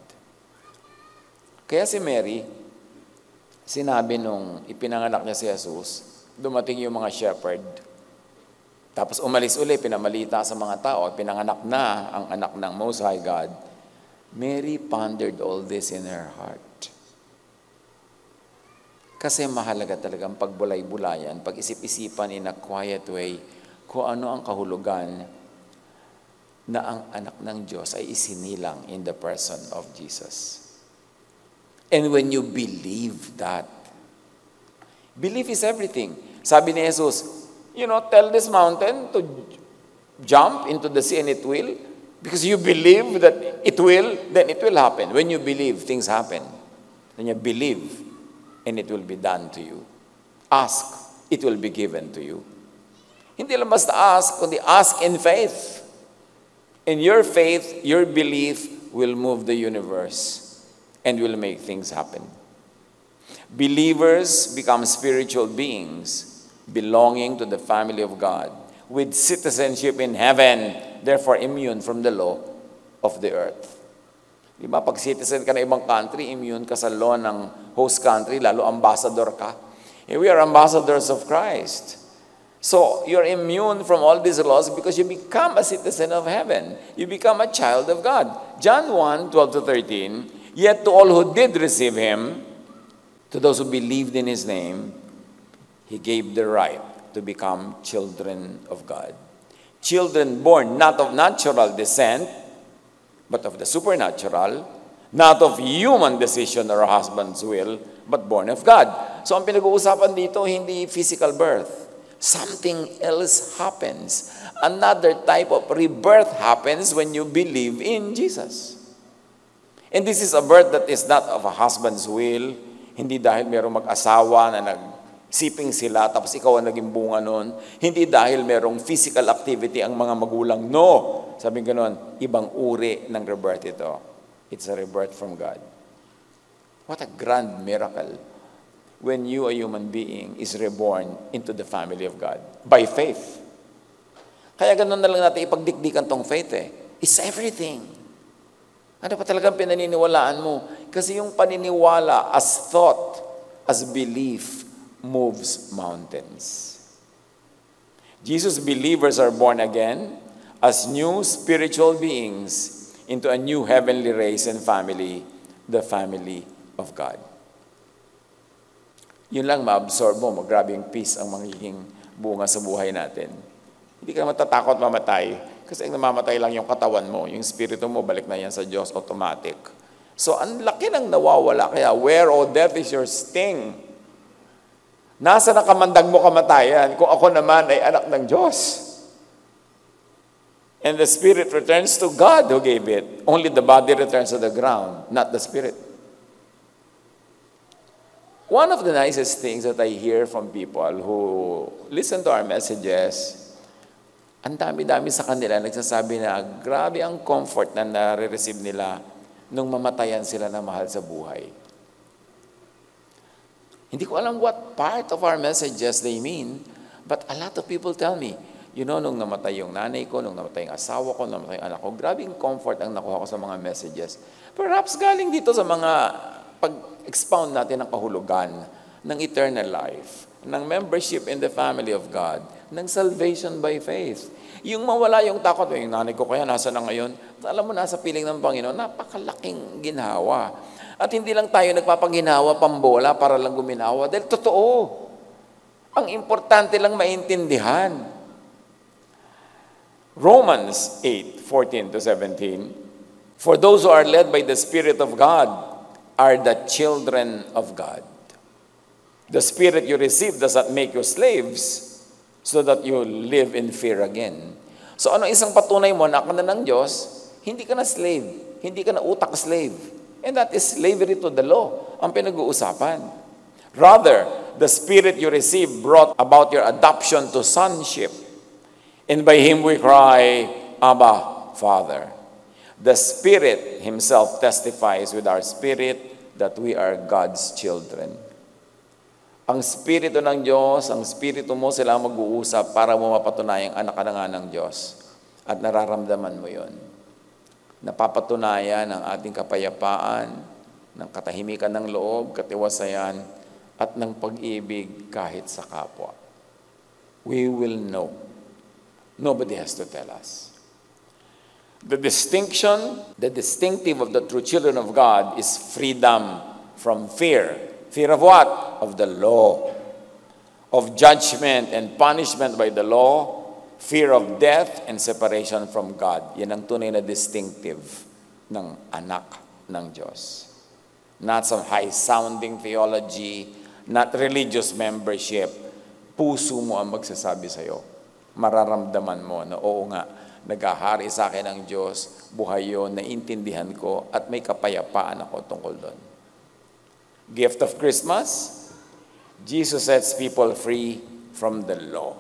Kaya si Mary, sinabi nung ipinanganak niya si Jesus, dumating yung mga shepherd. Tapos umalis uli, pinamalita sa mga tao, pinanganak na ang anak ng Most High God. Mary pondered all this in her heart. Kasi mahalaga talagang pagbulay-bulayan, pag-isip-isipan in a quiet way, kung ano ang kahulugan na ang anak ng Diyos ay isinilang in the person of Jesus. And when you believe that, belief is everything. Sabi ni Jesus, tell this mountain to jump into the sea and it will. Because you believe that it will, then it will happen. When you believe, things happen. When you believe, and it will be done to you. Ask, it will be given to you. Hindi lang basta ask, kundi ask in faith. And your faith, your belief will move the universe and will make things happen. Believers become spiritual beings belonging to the family of God with citizenship in heaven, therefore immune from the law of the earth. Diba? Pag citizen ka na ibang country, immune ka sa law ng host country, lalo ambassador ka. And we are ambassadors of Christ. So, you're immune from all these laws because you become a citizen of heaven. You become a child of God. John 1:12-13, yet to all who did receive Him, to those who believed in His name, He gave the right to become children of God. Children born not of natural descent, but of the supernatural, not of human decision or a husband's will, but born of God. So ang pinag-uusapan dito, hindi physical birth. Something else happens. Another type of rebirth happens when you believe in Jesus. And this is a birth that is not of a husband's will, hindi dahil mayroong mag-asawa na nagsiping sila, tapos ikaw ang naging bunga nun. Hindi dahil mayroong physical activity ang mga magulang. No! Sabi gano'n, ibang uri ng rebirth ito. It's a rebirth from God. What a grand miracle when you, a human being, is reborn into the family of God by faith. Kaya gano'n na lang natin ipagdikdikan tong faith eh. It's everything. Ano pa talagang pinaniniwalaan mo? Kasi yung paniniwala as thought, as belief, moves mountains. Jesus' believers are born again as new spiritual beings into a new heavenly race and family, the family of God. Yun lang ma-absorb mo, grabe yung peace ang magiging bunga sa buhay natin. Hindi ka matatakot mamatay kasi ang namamatay lang yung katawan mo, yung spirito mo, balik na yan sa Diyos, automatic. So, ang laki ng nawawala. Kaya, where, O death, is your sting? Nasa nakamandag mo kamatayan kung ako naman ay anak ng Diyos? And the spirit returns to God who gave it. Only the body returns to the ground, not the spirit. One of the nicest things that I hear from people who listen to our messages, ang dami-dami sa kanila nagsasabi na grabe ang comfort na nare-receive nila nung mamatayan sila na mahal sa buhay. Hindi ko alam what part of our messages they mean, But a lot of people tell me, nung namatay yung nanay ko, nung namatay yung asawa ko, nung namatay yung anak ko, grabing comfort ang nakuha ko sa mga messages. Perhaps galing dito sa mga pag-expound natin ng kahulugan ng eternal life, ng membership in the family of God, ng salvation by faith. Yung mawala yung takot, yung nanay ko kaya nasa na ngayon, alam mo, nasa piling ng Panginoon, napakalaking ginhawa. At hindi lang tayo nagpapaginawa, pambola, para lang guminawa. Dahil totoo. Ang importante lang maintindihan. Romans 8:14-17, for those who are led by the Spirit of God are the children of God. The Spirit you receive does not make you slaves so that you live in fear again. So ano isang patunay mo na ka na ng Diyos, hindi ka na slave, hindi ka na utak slave. And that is slavery to the law, ang pinag-uusapan. Rather, the Spirit you receive brought about your adoption to sonship. And by Him we cry, Abba, Father. The Spirit Himself testifies with our spirit that we are God's children. Ang Spirito ng Diyos, ang Spirito mo, sila mag-uusap para mo mapatunayang anak ka na nga ng Diyos. At nararamdaman mo yon. Napapatunayan ang ating kapayapaan, ng katahimikan ng loob, katiwasayan, at ng pag-ibig kahit sa kapwa. We will know. Nobody has to tell us. The distinctive of the true children of God is freedom from fear. Fear of what? Of the law. Of judgment and punishment by the law. Fear of death and separation from God. Yan ang tunay na distinctive ng anak ng Diyos. Not some high-sounding theology, not religious membership. Puso mo ang magsasabi sa'yo. Mararamdaman mo na oo nga, naghahari sa akin ang Diyos, buhay yun, naintindihan ko, at may kapayapaan ako tungkol doon. Gift of Christmas, Jesus sets people free from the law.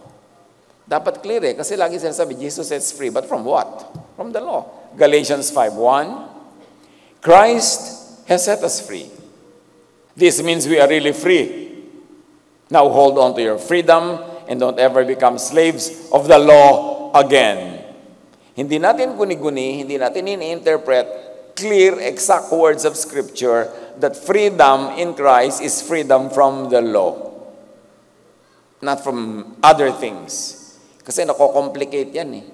Dapat clear kasi lagi sinasabi, Jesus sets free, but from what? From the law. Galatians 5:1, Christ has set us free. This means we are really free. Now hold on to your freedom and don't ever become slaves of the law again. Hindi natin guni-guni, hindi natin in-interpret clear, exact words of Scripture that freedom in Christ is freedom from the law. Not from other things. Kasi nako-complicate yan eh.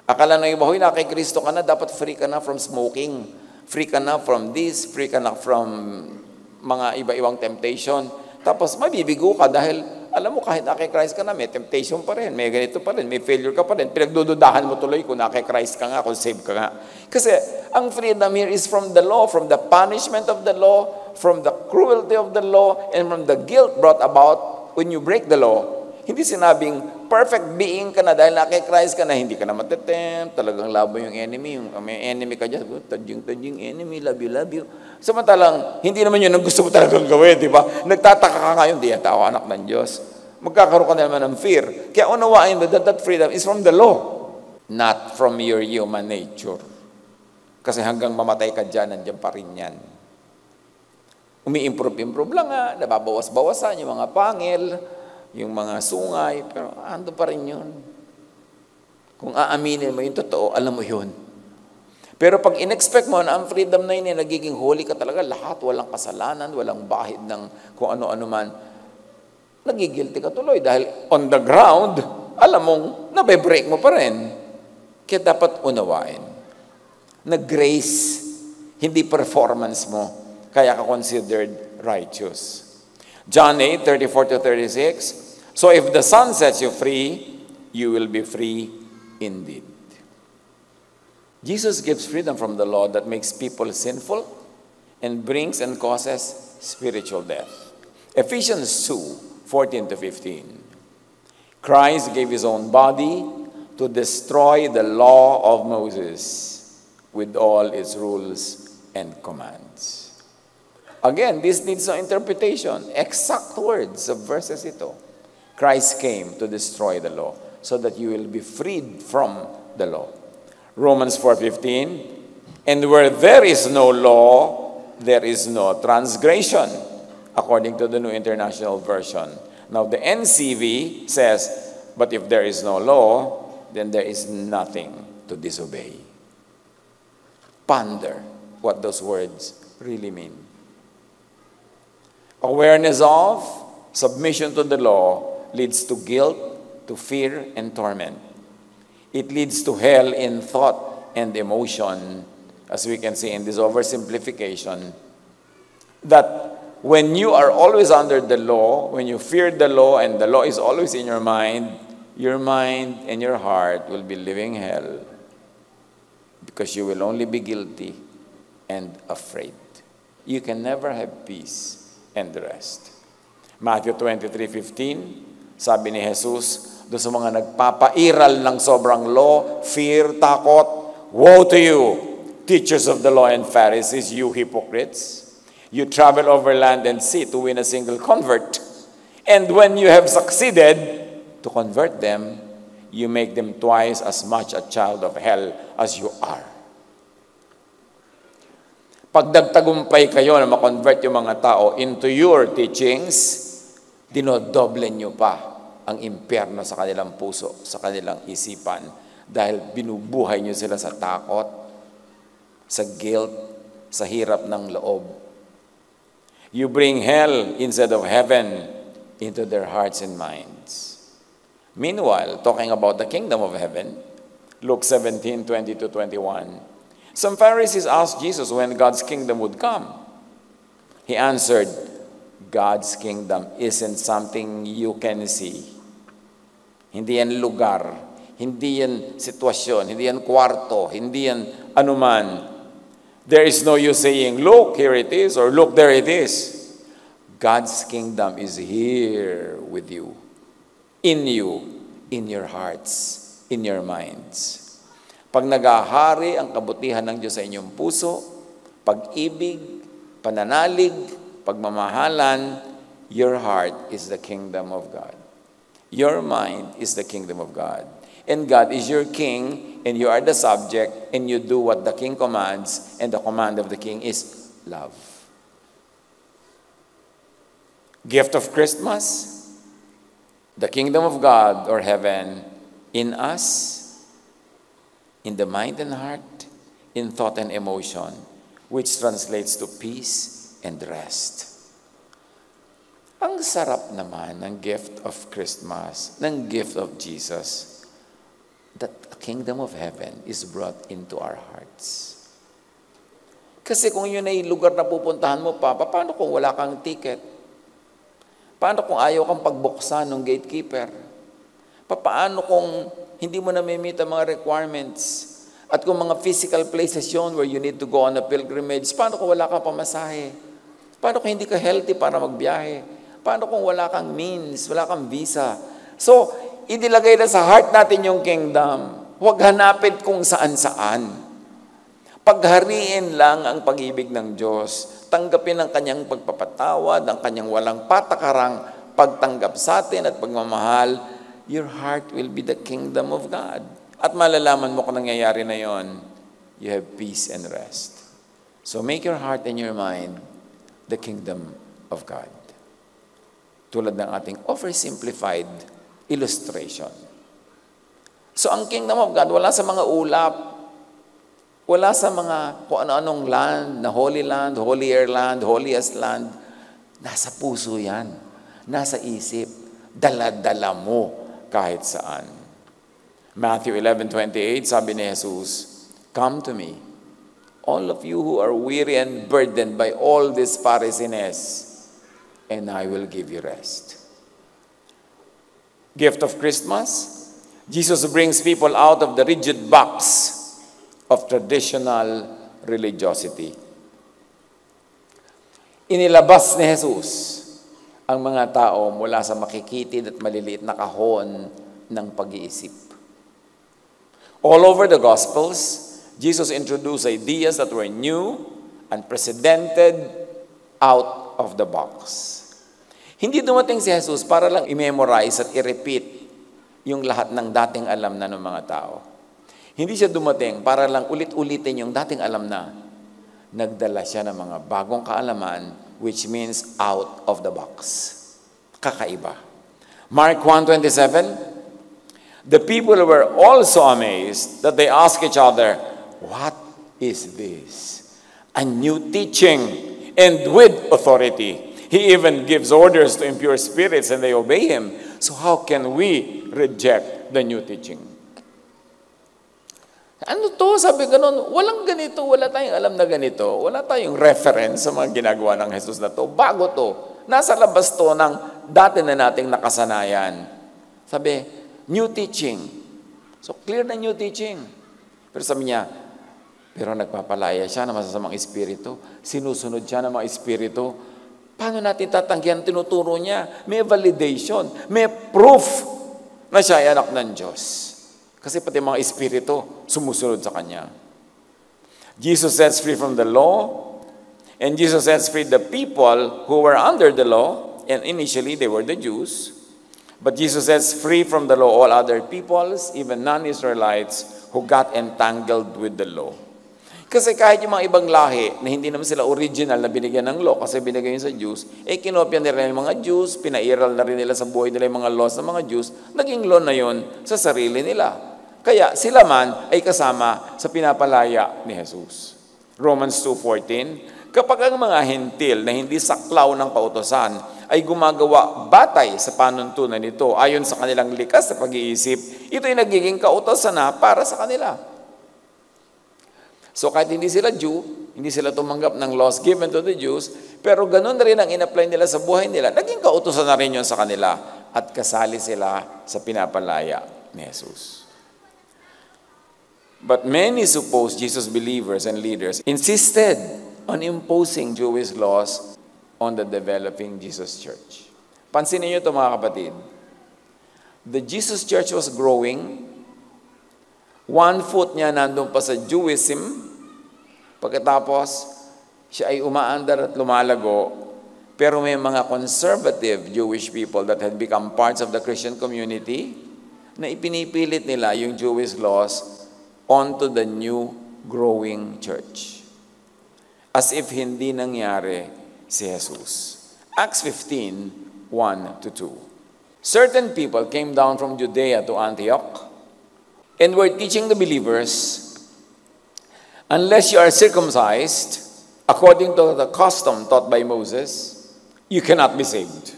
Akala ng iba, huy, na kay Kristo ka na, dapat free ka na from smoking. Free ka na from this, free ka na from mga iba-ibang temptation. Tapos mabibigo ka dahil, alam mo, kahit na kay Christ ka na, may temptation pa rin, may ganito pa rin, may failure ka pa rin. Pinagdududahan mo tuloy kung na kay Christ ka nga, kung saved ka nga. Kasi ang freedom here is from the law, from the punishment of the law, from the cruelty of the law, and from the guilt brought about when you break the law. Hindi sinabing, perfect being ka na dahil na kay Christ ka na, hindi ka na matetempt, talagang labo yung enemy, may enemy ka dyan, tadying enemy, love you. Samantalang, hindi naman yun ang gusto mo talagang gawin, di ba? Nagtataka ka ngayon, di yata ako anak ng Diyos. Magkakaroon ka na naman ng fear. Kaya unawain mo that freedom is from the law, not from your human nature. Kasi hanggang mamatay ka dyan, nandiyan pa rin yan. Umi-improve lang nga, nababawas-bawasan yung mga pangil, yung mga sungay, pero ando pa rin yun. Kung aaminin mo yung totoo, alam mo yun. Pero pag in-expect mo na ang freedom na yun, nagiging holy ka talaga, lahat, walang kasalanan, walang bahid ng kung ano-ano man, nagigilty ka tuloy. Dahil on the ground, alam mong, nabe-break mo pa rin. Kaya dapat unawain. Na grace, hindi performance mo, kaya ka considered righteous. John 8:34-36, so if the Son sets you free, you will be free indeed. Jesus gives freedom from the law that makes people sinful and brings and causes spiritual death. Ephesians 2:14-15. Christ gave his own body to destroy the law of Moses with all its rules and commands. Again, this needs no interpretation. Exact words of verses ito. Christ came to destroy the law so that you will be freed from the law. Romans 4:15, and where there is no law, there is no transgression, according to the New International Version. Now, the NCV says, but if there is no law, then there is nothing to disobey. Ponder what those words really mean. Awareness of, submission to the law leads to guilt, to fear, and torment. It leads to hell in thought and emotion, as we can see in this oversimplification, that when you are always under the law, when you fear the law and the law is always in your mind and your heart will be living hell because you will only be guilty and afraid. You can never have peace and rest. Matthew 23:15, sabi ni Jesus, doon sa mga nagpapairal ng sobrang law, fear, takot, woe to you, teachers of the law and Pharisees, you hypocrites! You travel over land and sea to win a single convert. And when you have succeeded to convert them, you make them twice as much a child of hell as you are. Pag nagtagumpay kayo na makonvert yung mga tao into your teachings, dinodoble nyo pa ang impyerno sa kanilang puso, sa kanilang isipan, dahil binubuhay nyo sila sa takot, sa guilt, sa hirap ng loob. You bring hell instead of heaven into their hearts and minds. Meanwhile, talking about the kingdom of heaven, Luke 17:20-21, some Pharisees asked Jesus when God's kingdom would come. He answered, God's kingdom isn't something you can see. Hindi yan lugar, hindi yan sitwasyon, hindi yan kwarto, hindi yan anuman. There is no use saying, look, here it is, or look, there it is. God's kingdom is here with you, in your hearts, in your minds. Pag nagahari ang kabutihan ng Diyos sa inyong puso, pag-ibig, pananalig, pagmamahalan, your heart is the kingdom of God. Your mind is the kingdom of God. And God is your king, and you are the subject, and you do what the king commands, and the command of the king is love. Gift of Christmas, the kingdom of God or heaven in us, in the mind and heart, in thought and emotion, which translates to peace and rest. Ang sarap naman ng gift of Christmas, ng gift of Jesus, that the kingdom of heaven is brought into our hearts. Kasi kung yun ay lugar na pupuntahan mo pa, paano kung wala kang ticket? Paano kung ayaw kang pagbuksan ng gatekeeper? Paano kung hindi mo na may-meet ang mga requirements? At kung mga physical places yun where you need to go on a pilgrimage, paano kung wala kang pamasahe? Paano kung hindi ka healthy para magbiyahe? Paano kung wala kang means, wala kang visa? So, inilagay na sa heart natin yung kingdom. Huwag hanapin kung saan-saan. Paghariin lang ang pag-ibig ng Diyos. Tanggapin ang kanyang pagpapatawad, ang kanyang walang patakarang pagtanggap sa atin at pagmamahal. Your heart will be the kingdom of God. At malalaman mo kung nangyayari na yon, you have peace and rest. So make your heart and your mind the kingdom of God. Tulad ng ating oversimplified illustration. So ang kingdom of God, wala sa mga ulap, wala sa mga kung ano-anong land, na holy land, holier land, holiest land. Nasa puso yan. Nasa isip. Dala-dala mo kahit saan. Matthew 11:28, sabi ni Jesus, come to me, all of you who are weary and burdened by all this Pharisees, and I will give you rest. Gift of Christmas, Jesus brings people out of the rigid box of traditional religiosity. Inilabas ni Jesus ang mga tao mula sa makikitid at maliliit na kahon ng pag-iisip. All over the Gospels, Jesus introduced ideas that were new, unprecedented, out of the box. Hindi dumating si Jesus para lang i-memorize at i-repeat yung lahat ng dating alam na ng mga tao. Hindi siya dumating para lang ulit-ulitin yung dating alam na. Nagdala siya ng mga bagong kaalaman, which means out of the box. Kakaiba. Mark 1:27, the people were also amazed that they asked each other, what is this? A new teaching and with authority. He even gives orders to impure spirits and they obey him. So how can we reject the new teaching? Ano to? Sabi ganun, walang ganito, wala tayong alam na ganito, wala tayong reference sa mga ginagawa ng Jesus na to. Bago to, nasa labas to ng dati na nating nakasanayan. Sabi, new teaching. So clear na new teaching. Pero sabi niya, pero nagpapalaya siya ng masasamang espiritu, sinusunod siya ng mga espiritu. Paano natin tatanggihan tinuturo niya? May validation, may proof na siya ay anak ng Diyos. Kasi pati mga espiritu sumusunod sa kanya. Jesus sets free from the law, and Jesus sets free the people who were under the law, and initially they were the Jews. But Jesus sets free from the law all other peoples, even non-Israelites who got entangled with the law. Kasi kahit yung mga ibang lahi na hindi naman sila original na binigyan ng law kasi binigay yun sa Jews, kinopya nila yung mga Jews, pinairal na rin nila sa buhay nila yung mga laws ng mga Jews, naging law na yun sa sarili nila. Kaya sila man ay kasama sa pinapalaya ni Jesus. Romans 2:14, kapag ang mga hentil na hindi saklaw ng pautosan ay gumagawa batay sa panuntunan nito ayon sa kanilang likas na pag-iisip, ito ay nagiging kautosan na para sa kanila. So kahit hindi sila Jew, hindi sila tumanggap ng laws given to the Jews, pero ganun na rin ang in-apply nila sa buhay nila, naging kautusan na rin yun sa kanila at kasali sila sa pinapalaya ni Jesus. But many supposed Jesus believers and leaders insisted on imposing Jewish laws on the developing Jesus Church. Pansinin niyo ito mga kapatid. The Jesus Church was growing. One foot niya nandun pa sa Jewism. Pagkatapos, siya ay umaandar at lumalago. Pero may mga conservative Jewish people that had become parts of the Christian community na ipinipilit nila yung Jewish laws onto the new growing church. As if hindi nangyari si Jesus. Acts 15:1-2. Certain people came down from Judea to Antioch and were teaching the believers, unless you are circumcised according to the custom taught by Moses, you cannot be saved.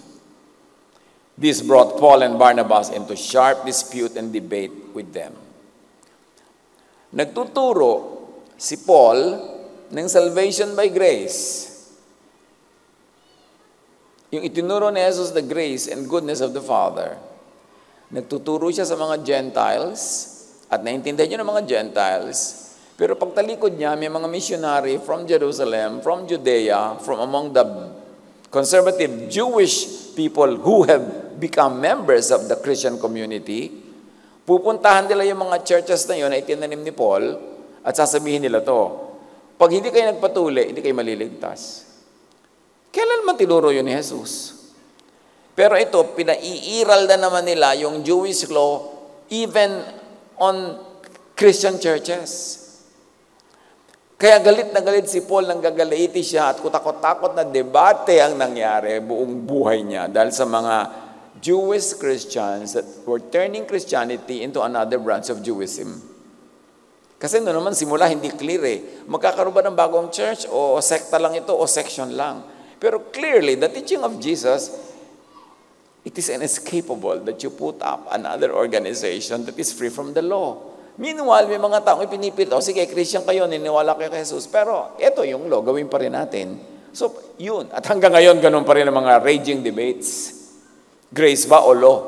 This brought Paul and Barnabas into sharp dispute and debate with them. Nagtuturo si Paul ng salvation by grace. Yung itinuro ni Jesus the grace and goodness of the Father. Nagtuturo siya sa mga Gentiles at naintindihan niyo ng mga Gentiles. Pero pagtalikod niya, may mga missionary from Jerusalem, from Judea, from among the conservative Jewish people who have become members of the Christian community. Pupuntahan nila yung mga churches na yun na itinanim ni Paul at sasabihin nila to, pag hindi kayo nagpatuloy, hindi kayo maliligtas. Kailan man tinuro yun ni Jesus? Pero ito, pinaiiral na naman nila yung Jewish law even on Christian churches. Kaya galit na galit si Paul, nang gagalaiti siya at kutakot-takot na debate ang nangyari buong buhay niya dahil sa mga Jewish Christians that were turning Christianity into another branch of Jewism. Kasi noon naman simula hindi clear magkakaroon ba ng bagong church o sekta lang ito o section lang. Pero clearly, the teaching of Jesus, it is inescapable that you put up another organization that is free from the law. Meanwhile, may mga taong ipinipilit, sige, Christian kayo, niniwala kayo kay Jesus. Pero ito yung law, gawin pa rin natin. So, yun. At hanggang ngayon, ganun pa rin ang mga raging debates. Grace ba o law?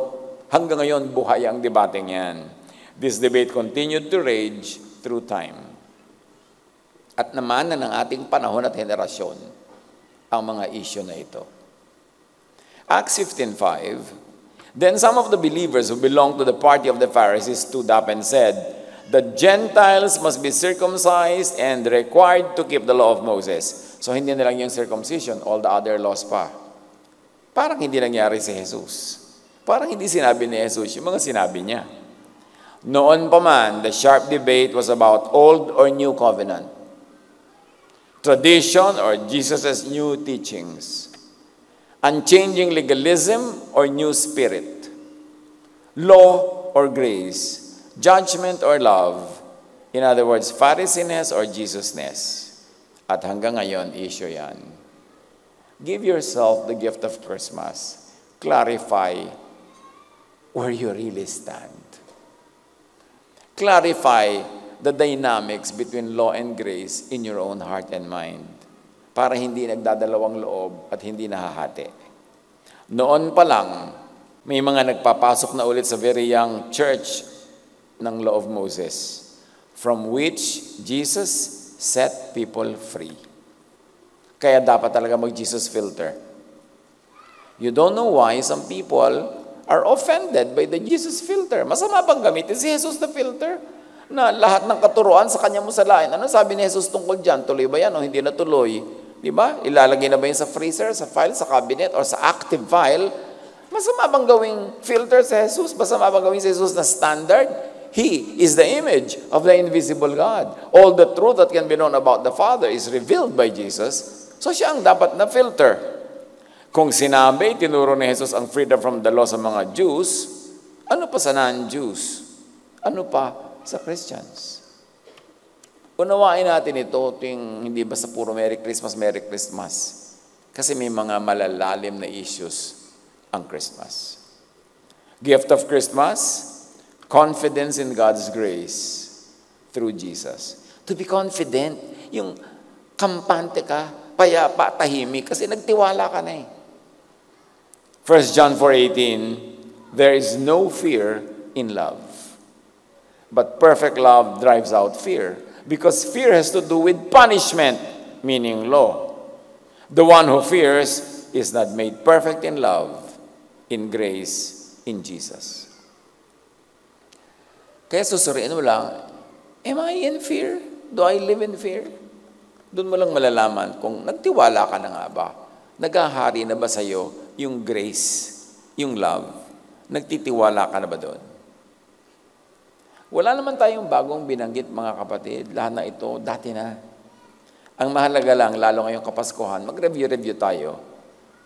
Hanggang ngayon, buhay ang debating yan. This debate continued to rage through time. At naman na ng ating panahon at henerasyon ang mga issue na ito. Acts 15:5, then some of the believers who belonged to the party of the Pharisees stood up and said, the Gentiles must be circumcised and required to keep the law of Moses. So hindi na lang yung circumcision, all the other laws pa. Parang hindi nangyari si Jesus. Parang hindi sinabi ni Jesus yung mga sinabi niya. Noon pa man, the sharp debate was about old or new covenant, tradition or Jesus' new teachings, unchanging legalism or new spirit, Law or grace? Judgment or love? In other words, Pharisees or Jesus-ness? At hanggang ngayon, issue yan. Give yourself the gift of Christmas. Clarify where you really stand. Clarify the dynamics between law and grace in your own heart and mind para hindi nagdadalawang loob at hindi nahahati. Noon pa lang, may mga nagpapasok na ulit sa very young church ng Law of Moses, from which Jesus set people free. Kaya dapat talaga mag-Jesus filter. You don't know why some people are offended by the Jesus filter. Masama bang gamitin si Jesus na filter? Na lahat ng katuruan sa kanya mo salain. Ano sabi ni Jesus tungkol dyan? Tuloy ba yan o hindi na tuloy? Di ba? Ilalagay na ba yun sa freezer, sa file, sa cabinet, or sa active file? Masama bang gawing filter si Jesus? Masama bang gawing si Jesus na standard? He is the image of the invisible God. All the truth that can be known about the Father is revealed by Jesus. So siya ang dapat na filter. Kung sinabi, tinuro ni Jesus ang freedom from the law sa mga Jews, ano pa sa non-Jews? Ano pa sa Christians? Unawain natin ito, hindi basta puro Merry Christmas, Merry Christmas. Kasi may mga malalalim na issues ang Christmas. Gift of Christmas, confidence in God's grace through Jesus. To be confident, yung kampante ka, payapa, tahimik, kasi nagtiwala ka na eh. 1 John 4:18, there is no fear in love. But perfect love drives out fear. Because fear has to do with punishment, meaning law. The one who fears is not made perfect in love, in grace, in Jesus. Kaya susuriin mo lang, am I in fear? Do I live in fear? Doon mo lang malalaman kung nagtiwala ka na nga ba. Naghahari na ba sa'yo yung grace, yung love? Nagtitiwala ka na ba doon? Wala naman tayong bagong binanggit, mga kapatid. Lahat na ito, dati na. Ang mahalaga lang, lalo ngayong Kapaskuhan, mag-review tayo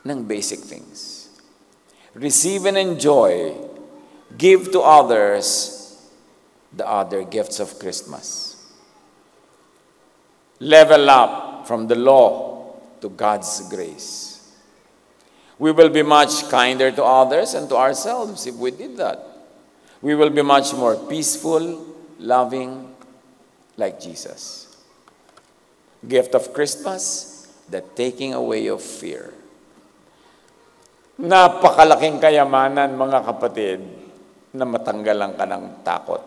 ng basic things. Receive and enjoy. Give to others the other gifts of Christmas. Level up from the law to God's grace. We will be much kinder to others and to ourselves if we did that. We will be much more peaceful, loving, like Jesus. Gift of Christmas, the taking away of fear. Napakalaking kayamanan, mga kapatid, na matanggalan ka ng takot.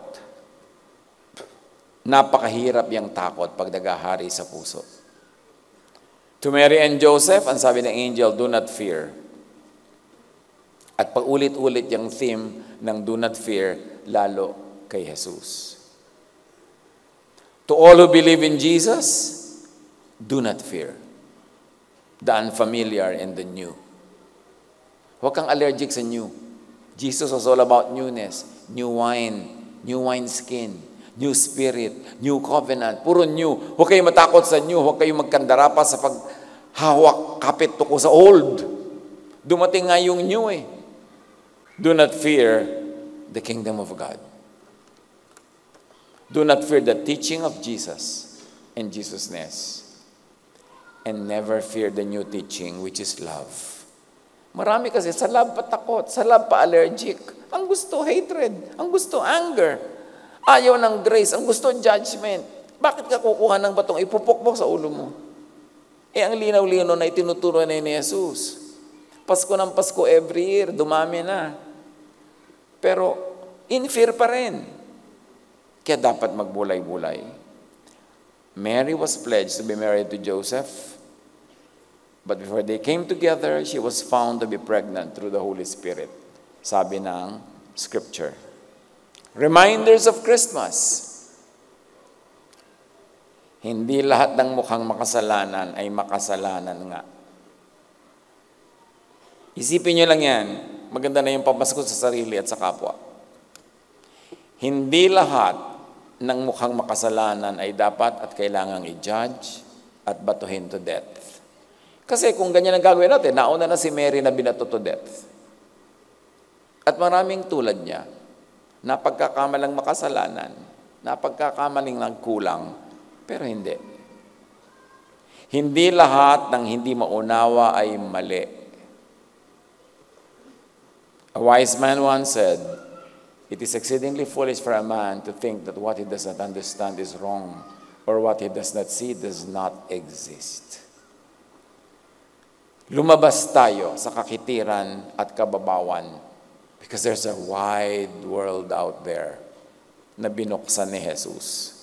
Napakahirap yung takot pag nagahari sa puso. To Mary and Joseph, ang sabi ng angel, do not fear. At paulit-ulit yung theme ng do not fear, lalo kay Jesus. To all who believe in Jesus, do not fear the unfamiliar and the new. Huwag kang allergic sa new. Jesus was all about newness. New wine skin, new spirit, new covenant, puro new. Huwag kayong matakot sa new, huwag kayong magkandara pa sa paghawak kapit tuko sa old. Dumating nga yung new eh. Do not fear the kingdom of God. Do not fear the teaching of Jesus and Jesus-ness. And never fear the new teaching, which is love. Marami kasi sa love pa takot, sa love pa allergic. Ang gusto hatred, ang gusto anger. Ayaw ng grace, ang gusto judgment. Bakit ka kukuha ng batong ipupukpok sa ulo mo? Eh ang linaw-linaw na itinuturo na ni Jesus. Pasko ng Pasko every year, dumami na. Pero in fear pa rin. Kaya dapat magbulay-bulay. Mary was pledged to be married to Joseph. But before they came together, she was found to be pregnant through the Holy Spirit. Sabi ng Scripture. Reminders of Christmas. Hindi lahat ng mukhang makasalanan ay makasalanan nga. Isipin nyo lang yan. Maganda na yung pamasko sa sarili at sa kapwa. Hindi lahat ng mukhang makasalanan ay dapat at kailangang i-judge at batuhin to death. Kasi kung ganyan ang gagawin natin, nauna na si Mary na binato to death. At maraming tulad niya, na pagkakamalang makasalanan, na pagkakamaling nagkulang, pero hindi. Hindi lahat ng hindi maunawa ay mali. A wise man once said, "It is exceedingly foolish for a man to think that what he does not understand is wrong, or what he does not see does not exist." Lumabas tayo sa kakitiran at kababawan because there's a wide world out there na binuksan ni Jesus.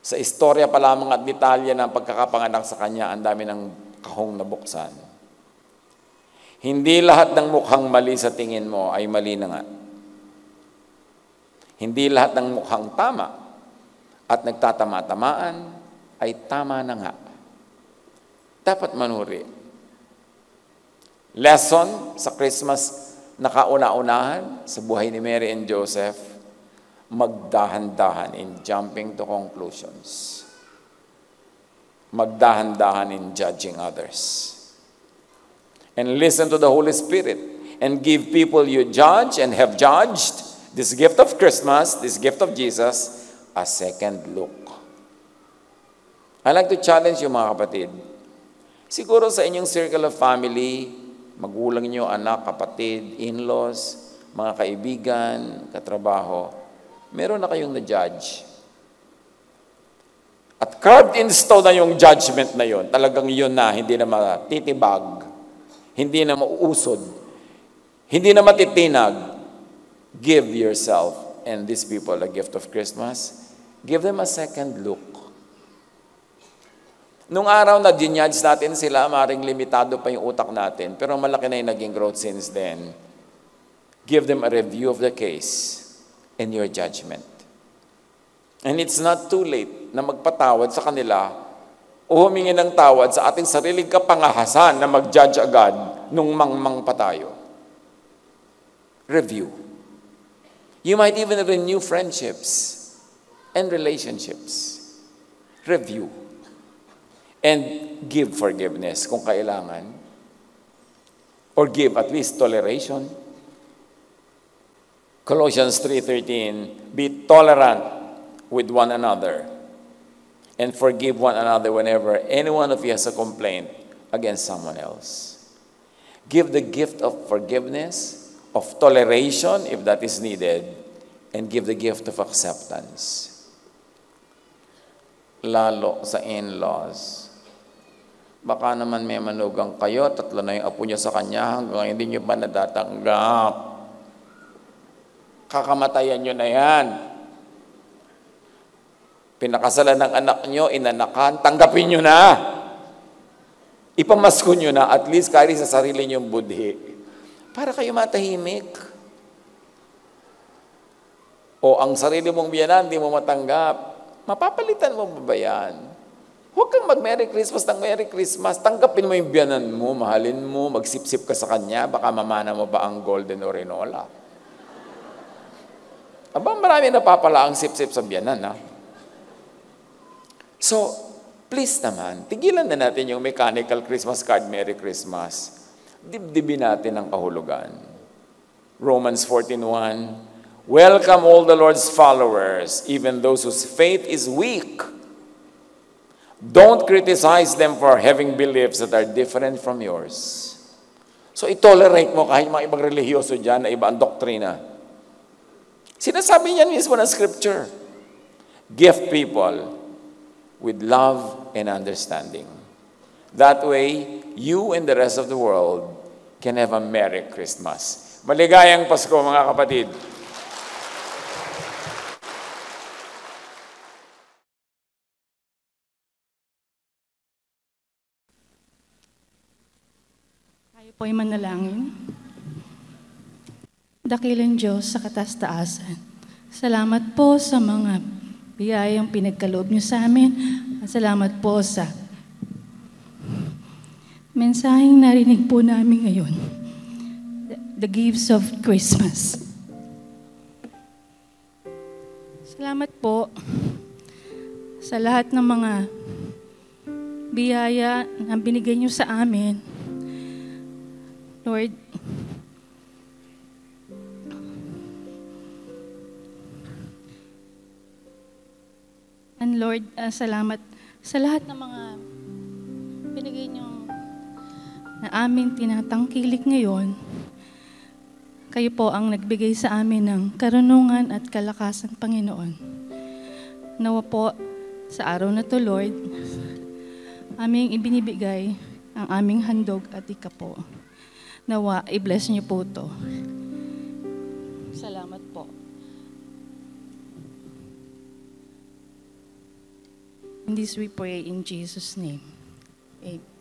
Sa istorya pa lamang at detalye ng pagkakapanganak sa Kanya, ang dami ng kahong nabuksan. Hindi lahat ng mukhang mali sa tingin mo ay mali na nga. Hindi lahat ng mukhang tama at nagtatama-tamaan ay tama na nga. Dapat manuri. Lesson sa Christmas na kauna-unahan sa buhay ni Mary and Joseph, magdahan-dahan in jumping to conclusions. Magdahan-dahan in judging others. And listen to the Holy Spirit and give people you judge and have judged this gift of Christmas, this gift of Jesus, a second look. I like to challenge you mga kapatid. Siguro sa inyong circle of family, magulang nyo, anak, kapatid, in-laws, mga kaibigan, katrabaho, meron na kayong na-judge. At carved in stone na yung judgment na yon. Talagang yun na, hindi na matitibag, hindi na mauusod, hindi na matitinag. Give yourself and these people a gift of Christmas. Give them a second look. Nung araw na dinjudge natin sila, maring limitado pa yung utak natin, pero malaki na yung naging growth since then. Give them a review of the case and your judgment. And it's not too late na magpatawad sa kanila o humingi ng tawad sa ating sariling kapangahasan na mag-judge agad nung mangmang pa tayo. Review. You might even renew friendships and relationships. Review. And give forgiveness kung kailangan. Or give at least toleration. Colossians 3:13, be tolerant with one another and forgive one another whenever any one of you has a complaint against someone else. Give the gift of forgiveness, of toleration if that is needed, and give the gift of acceptance. Lalo sa in-laws. Baka naman may manugang kayo, 3 na yung apo niyo sa kanya, hanggang hindi niyo pa natatanggap. Kakamatayan niyo na yan. Pinakasalan ng anak niyo, inanakan, tanggapin niyo na. Ipamasko niyo na, at least kahit sa sarili niyong budhi. Para kayo matahimik. O ang sarili mong biyanan, hindi mo matanggap. Mapapalitan mo ba yan? Huwag kang mag-Merry Christmas ng Merry Christmas. Tanggapin mo yung biyanan mo, mahalin mo, magsip-sip ka sa kanya, baka mamana mo ba ang golden orinola. Aba, marami napapala ang sip-sip sa biyanan, ha? So, please naman, tigilan na natin yung mechanical Christmas card, Merry Christmas. Dibdibin natin ang kahulugan. Romans 14:1, welcome all the Lord's followers, even those whose faith is weak. Don't criticize them for having beliefs that are different from yours. So, itolerate mo kahit mga ibang relihiyoso dyan na iba ang doktrina. Sinasabi niyan mismo ng Scripture. Give people with love and understanding. That way, you and the rest of the world can have a Merry Christmas. Maligayang Pasko, mga kapatid. Tayo po ay manalangin. Dakilang Diyos sa katas-taasan, salamat po sa mga biyayang pinagkaloob niyo sa amin. At salamat po sa mensaheng narinig po namin ngayon. The gifts of Christmas. Salamat po sa lahat ng mga biyaya na binigay niyo sa amin. Lord, And Lord, salamat sa lahat ng mga binigay niyong na aming tinatangkilik ngayon. Kayo po ang nagbigay sa amin ng karunungan at kalakasan, Panginoon. Nawa po sa araw na to, Lord, aming ibinibigay ang aming handog at ikapo. Nawa, i-bless niyo po to. Salamat po. In this we pray in Jesus' name. Amen.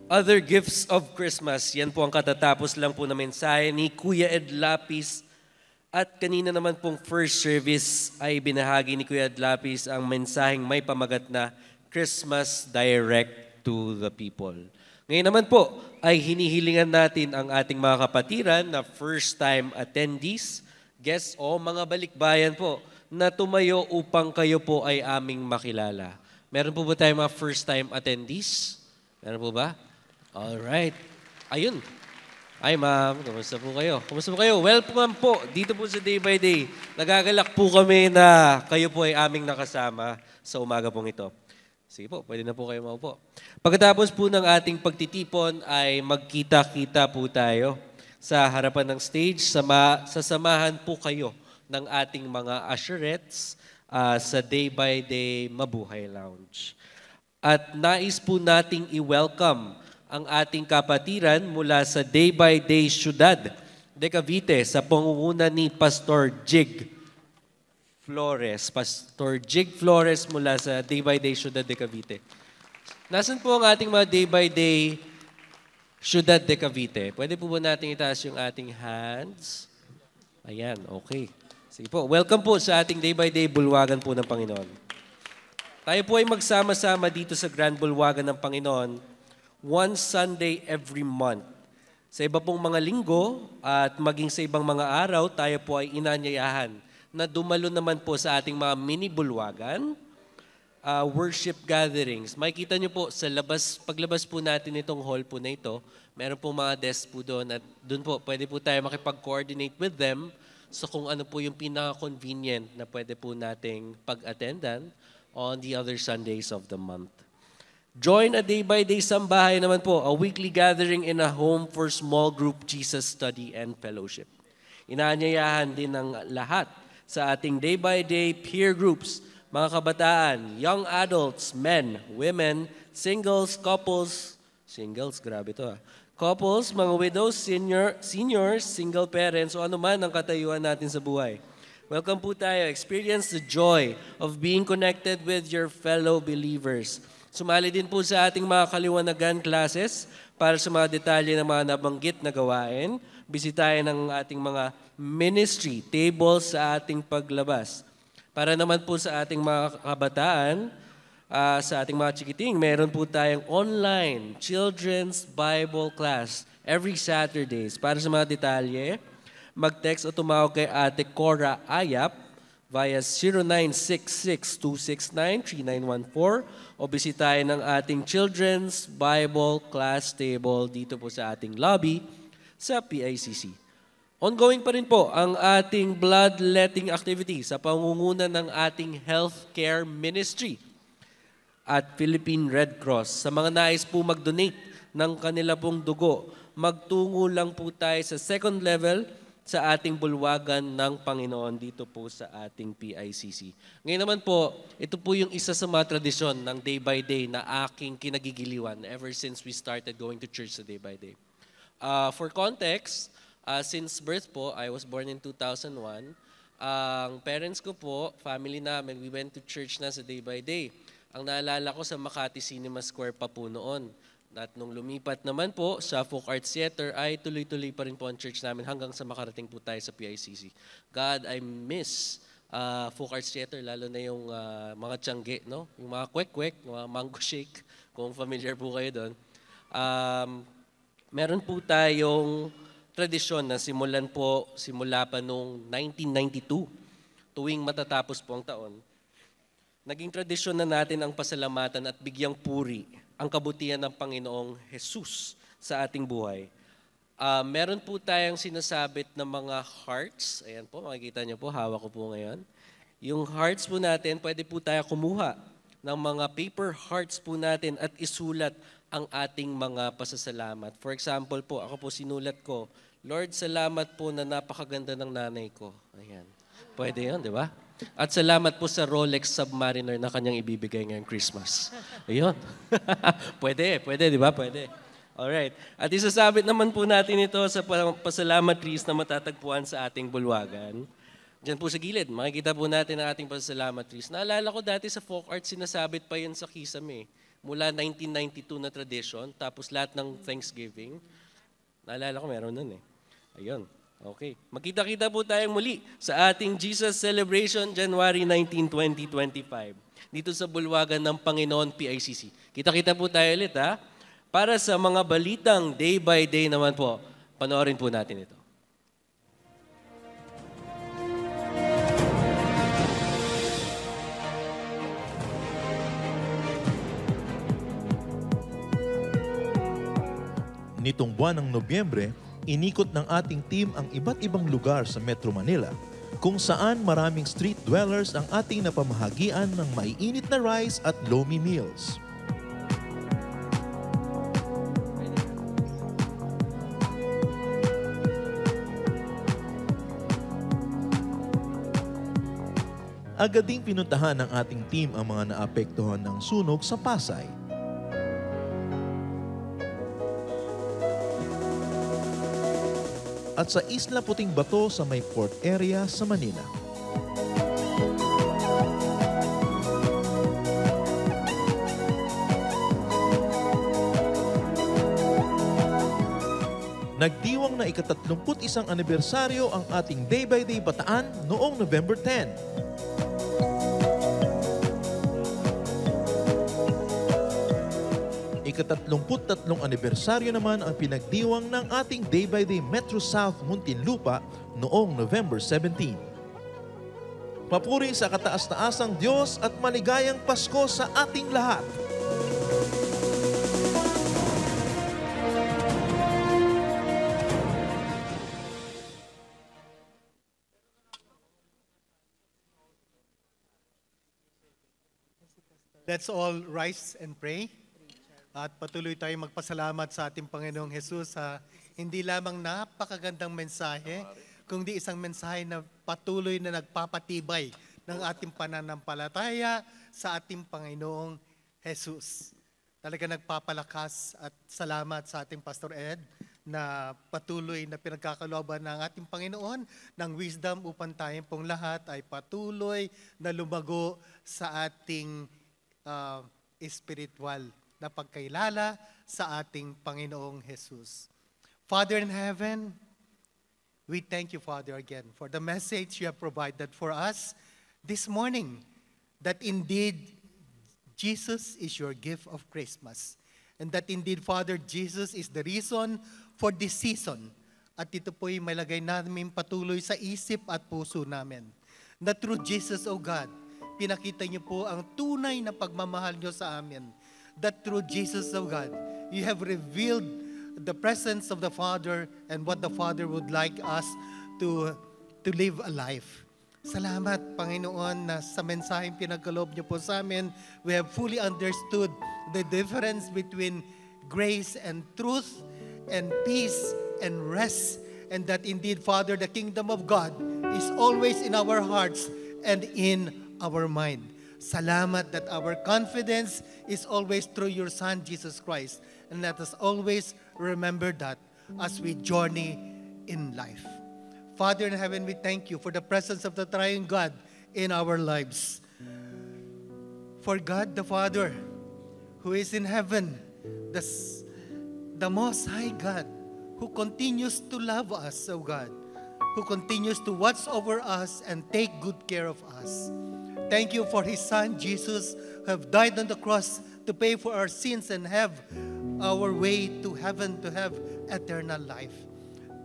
Other gifts of Christmas. Yan po ang katatapos lang po na mensahe ni Kuya Ed Lapis At kanina naman pong first service ay binahagi ni Kuya Lapis ang mensaheng may pamagat na Christmas Direct to the People. Ngayon naman po ay hinihilingan natin ang ating mga kapatiran na first-time attendees, guests o mga balikbayan po na tumayo upang kayo po ay aming makilala. Meron po ba tayong mga first-time attendees? Meron po ba? Alright. Ayun. Ay ma'am, kumusta po kayo? Kumusta po kayo? Welcome po dito po sa Day by Day. Nagagalak po kami na kayo po ay aming nakasama sa umaga pong ito. Sige po, pwede na po kayo maupo. Pagkatapos po ng ating pagtitipon ay magkita-kita po tayo sa harapan ng stage. Sasamahan po kayo ng ating mga usherettes sa Day by Day Mabuhay Lounge. At nais po nating i-welcome ang ating kapatiran mula sa Day by Day Ciudad de Cavite sa pangunguna ni Pastor Jig Flores. Pastor Jig Flores mula sa Day by Day Ciudad de Cavite. Nasaan po ang ating mga Day by Day Ciudad de Cavite? Pwede po ba natin itaas yung ating hands? Ayan, okay. Sige po, welcome po sa ating Day by Day Bulwagan po ng Panginoon. Tayo po ay magsama-sama dito sa Grand Bulwagan ng Panginoon one Sunday every month. Sa iba pong mga linggo at maging sa ibang mga araw, tayo po ay inanyayahan na dumalo naman po sa ating mga mini-bulwagan, worship gatherings. Makikita nyo po sa labas, paglabas po natin itong hall po na ito, meron po mga desk po doon at doon po pwede po tayo makipag-coordinate with them so kung ano po yung pinaka-convenient na pwede po nating pag-attendan on the other Sundays of the month. Join a day-by-day sambahay naman po, a weekly gathering in a home for small group Jesus study and fellowship. Inaanyayahan din ng lahat sa ating day-by-day peer groups, mga kabataan, young adults, men, women, singles, couples, grabe to couples, mga widows, seniors, single parents, o anuman ang katayuan natin sa buhay. Welcome po tayo. Experience the joy of being connected with your fellow believers. Sumali din po sa ating mga kaliwanagan classes para sa mga detalye ng mga nabanggit na gawain. Bisitahin ang ating mga ministry tables sa ating paglabas. Para naman po sa ating mga kabataan, sa ating mga chikiting, meron po tayong online children's Bible class every Saturdays. Para sa mga detalye, mag-text o tumawag kay Ate Cora Ayap via 0966-269-3914 o bisitahin ang ating Children's Bible Class Table dito po sa ating lobby sa PICC. Ongoing pa rin po ang ating bloodletting activity sa pangunguna ng ating healthcare ministry at Philippine Red Cross. Sa mga nais po mag-donate ng kanila pong dugo, magtungo lang po tayo sa second level sa ating bulwagan ng Panginoon dito po sa ating PICC. Ngayon naman po, ito po yung isa sa mga tradisyon ng day by day na aking kinagigiliwan ever since we started going to church sa day by day. For context, since birth po, I was born in 2001. Ang parents ko po, family namin, we went to church na sa day by day. Ang naalala ko sa Makati Cinema Square pa po noon. At nung lumipat naman po sa Folk Arts Theater ay tuloy-tuloy pa rin po ang church namin hanggang sa makarating po tayo sa PICC. God, I miss Folk Arts Theater, lalo na yung mga tiyangge, no? Yung mga kwek-kwek, mga mango shake, kung familiar po kayo doon. Meron po tayong tradisyon na simula pa noong 1992, tuwing matatapos po ang taon. Naging tradisyon na natin ang pasalamatan at bigyang puri ang kabutihan ng Panginoong Jesus sa ating buhay. Meron po tayong sinasabit na mga hearts. Ayan po, makikita niyo po, hawak ko po ngayon. Yung hearts po natin, pwede po tayo kumuha ng mga paper hearts po natin at isulat ang ating mga pasasalamat. For example po, ako po sinulat ko, Lord, salamat po na napakaganda ng nanay ko. Ayan. Pwede yun, di ba? At salamat po sa Rolex Submariner na kanyang ibibigay ngayong Christmas. Ayun. Pwede, di ba? Pwede. Alright. At isasabit naman po natin ito sa pasalamat trees na matatagpuan sa ating bulwagan. Diyan po sa gilid, makikita po natin ang ating pasalamat trees. Naalala ko dati sa folk art, sinasabit pa yun sa kisame. Mula 1992 na tradition, tapos lahat ng Thanksgiving. Naalala ko meron nun eh. Ayun. Okay. Magkita-kita po tayong muli sa ating Jesus Celebration January 19, 2025. Dito sa Bulwagan ng Panginoon PICC. Kita-kita po tayo ulit ha. Para sa mga balitang day by day naman po, panoorin po natin ito. Nitong buwan ng Nobyembre, inikot ng ating team ang iba't ibang lugar sa Metro Manila kung saan maraming street dwellers ang ating napamahagian ng maiinit na rice at lomi meals. Agad ding pinuntahan ng ating team ang mga naapektuhan ng sunog sa Pasay. At sa Isla Puting Bato sa may port area sa Manila. Nagdiwang na ika-31 anibersaryo ang ating Day by Day Bataan noong November 10. Ika-33 anibersaryo naman ang pinagdiwang ng ating Day by Day Metro South Muntinlupa noong November 17. Papuri sa kataas-taasang Diyos at maligayang Pasko sa ating lahat. Let's all rise and pray. At patuloy tayong magpasalamat sa ating Panginoong Jesus sa hindi lamang napakagandang mensahe, kundi isang mensahe na patuloy na nagpapatibay ng ating pananampalataya sa ating Panginoong Jesus. Talaga nagpapalakas at salamat sa ating Pastor Ed na patuloy na pinagkakalooban ng ating Panginoon ng wisdom upang tayong pong lahat ay patuloy na lumago sa ating spiritual na pagkailala sa ating Panginoong Jesus. Father in heaven, we thank you, Father, again for the message you have provided for us this morning, that indeed Jesus is your gift of Christmas. And that indeed, Father, Jesus is the reason for this season. At ito po'y malagay namin patuloy sa isip at puso namin. Na through Jesus, O God, pinakita niyo po ang tunay na pagmamahal niyo sa amin. That through Jesus, O God, you have revealed the presence of the Father and what the Father would like us to live a life. Salamat, Panginoon, na sa mensaheng pinagkaloob niyo po sa amin, we have fully understood the difference between grace and truth and peace and rest. And that indeed, Father, the kingdom of God is always in our hearts and in our mind. Salamat that our confidence is always through your Son, Jesus Christ. And let us always remember that as we journey in life. Father in heaven, we thank you for the presence of the Triune God in our lives. For God the Father, who is in heaven, the Most High God, who continues to love us, O God, who continues to watch over us and take good care of us. Thank you for His Son, Jesus, who have died on the cross to pay for our sins and have our way to heaven to have eternal life.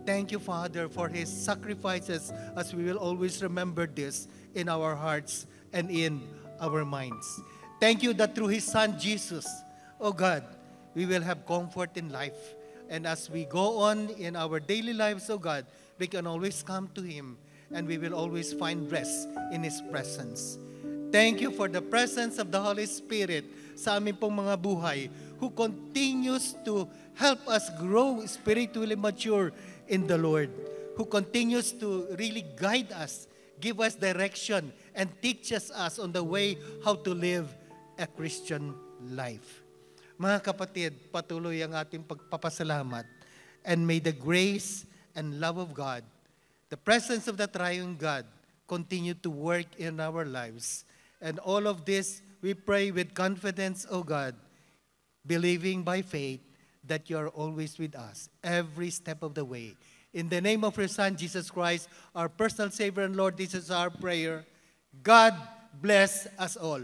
Thank you, Father, for His sacrifices, as we will always remember this in our hearts and in our minds. Thank you that through His Son, Jesus, oh God, we will have comfort in life. And as we go on in our daily lives, oh God, we can always come to Him and we will always find rest in His presence. Thank you for the presence of the Holy Spirit sa aming pong mga buhay, who continues to help us grow spiritually mature in the Lord, who continues to really guide us, give us direction, and teaches us on the way how to live a Christian life. Mga kapatid, patuloy ang ating pagpapasalamat, and may the grace and love of God, the presence of the Triune God, continue to work in our lives. And all of this, we pray with confidence, O God, believing by faith that you are always with us every step of the way. In the name of your Son, Jesus Christ, our personal Savior and Lord, this is our prayer. God bless us all.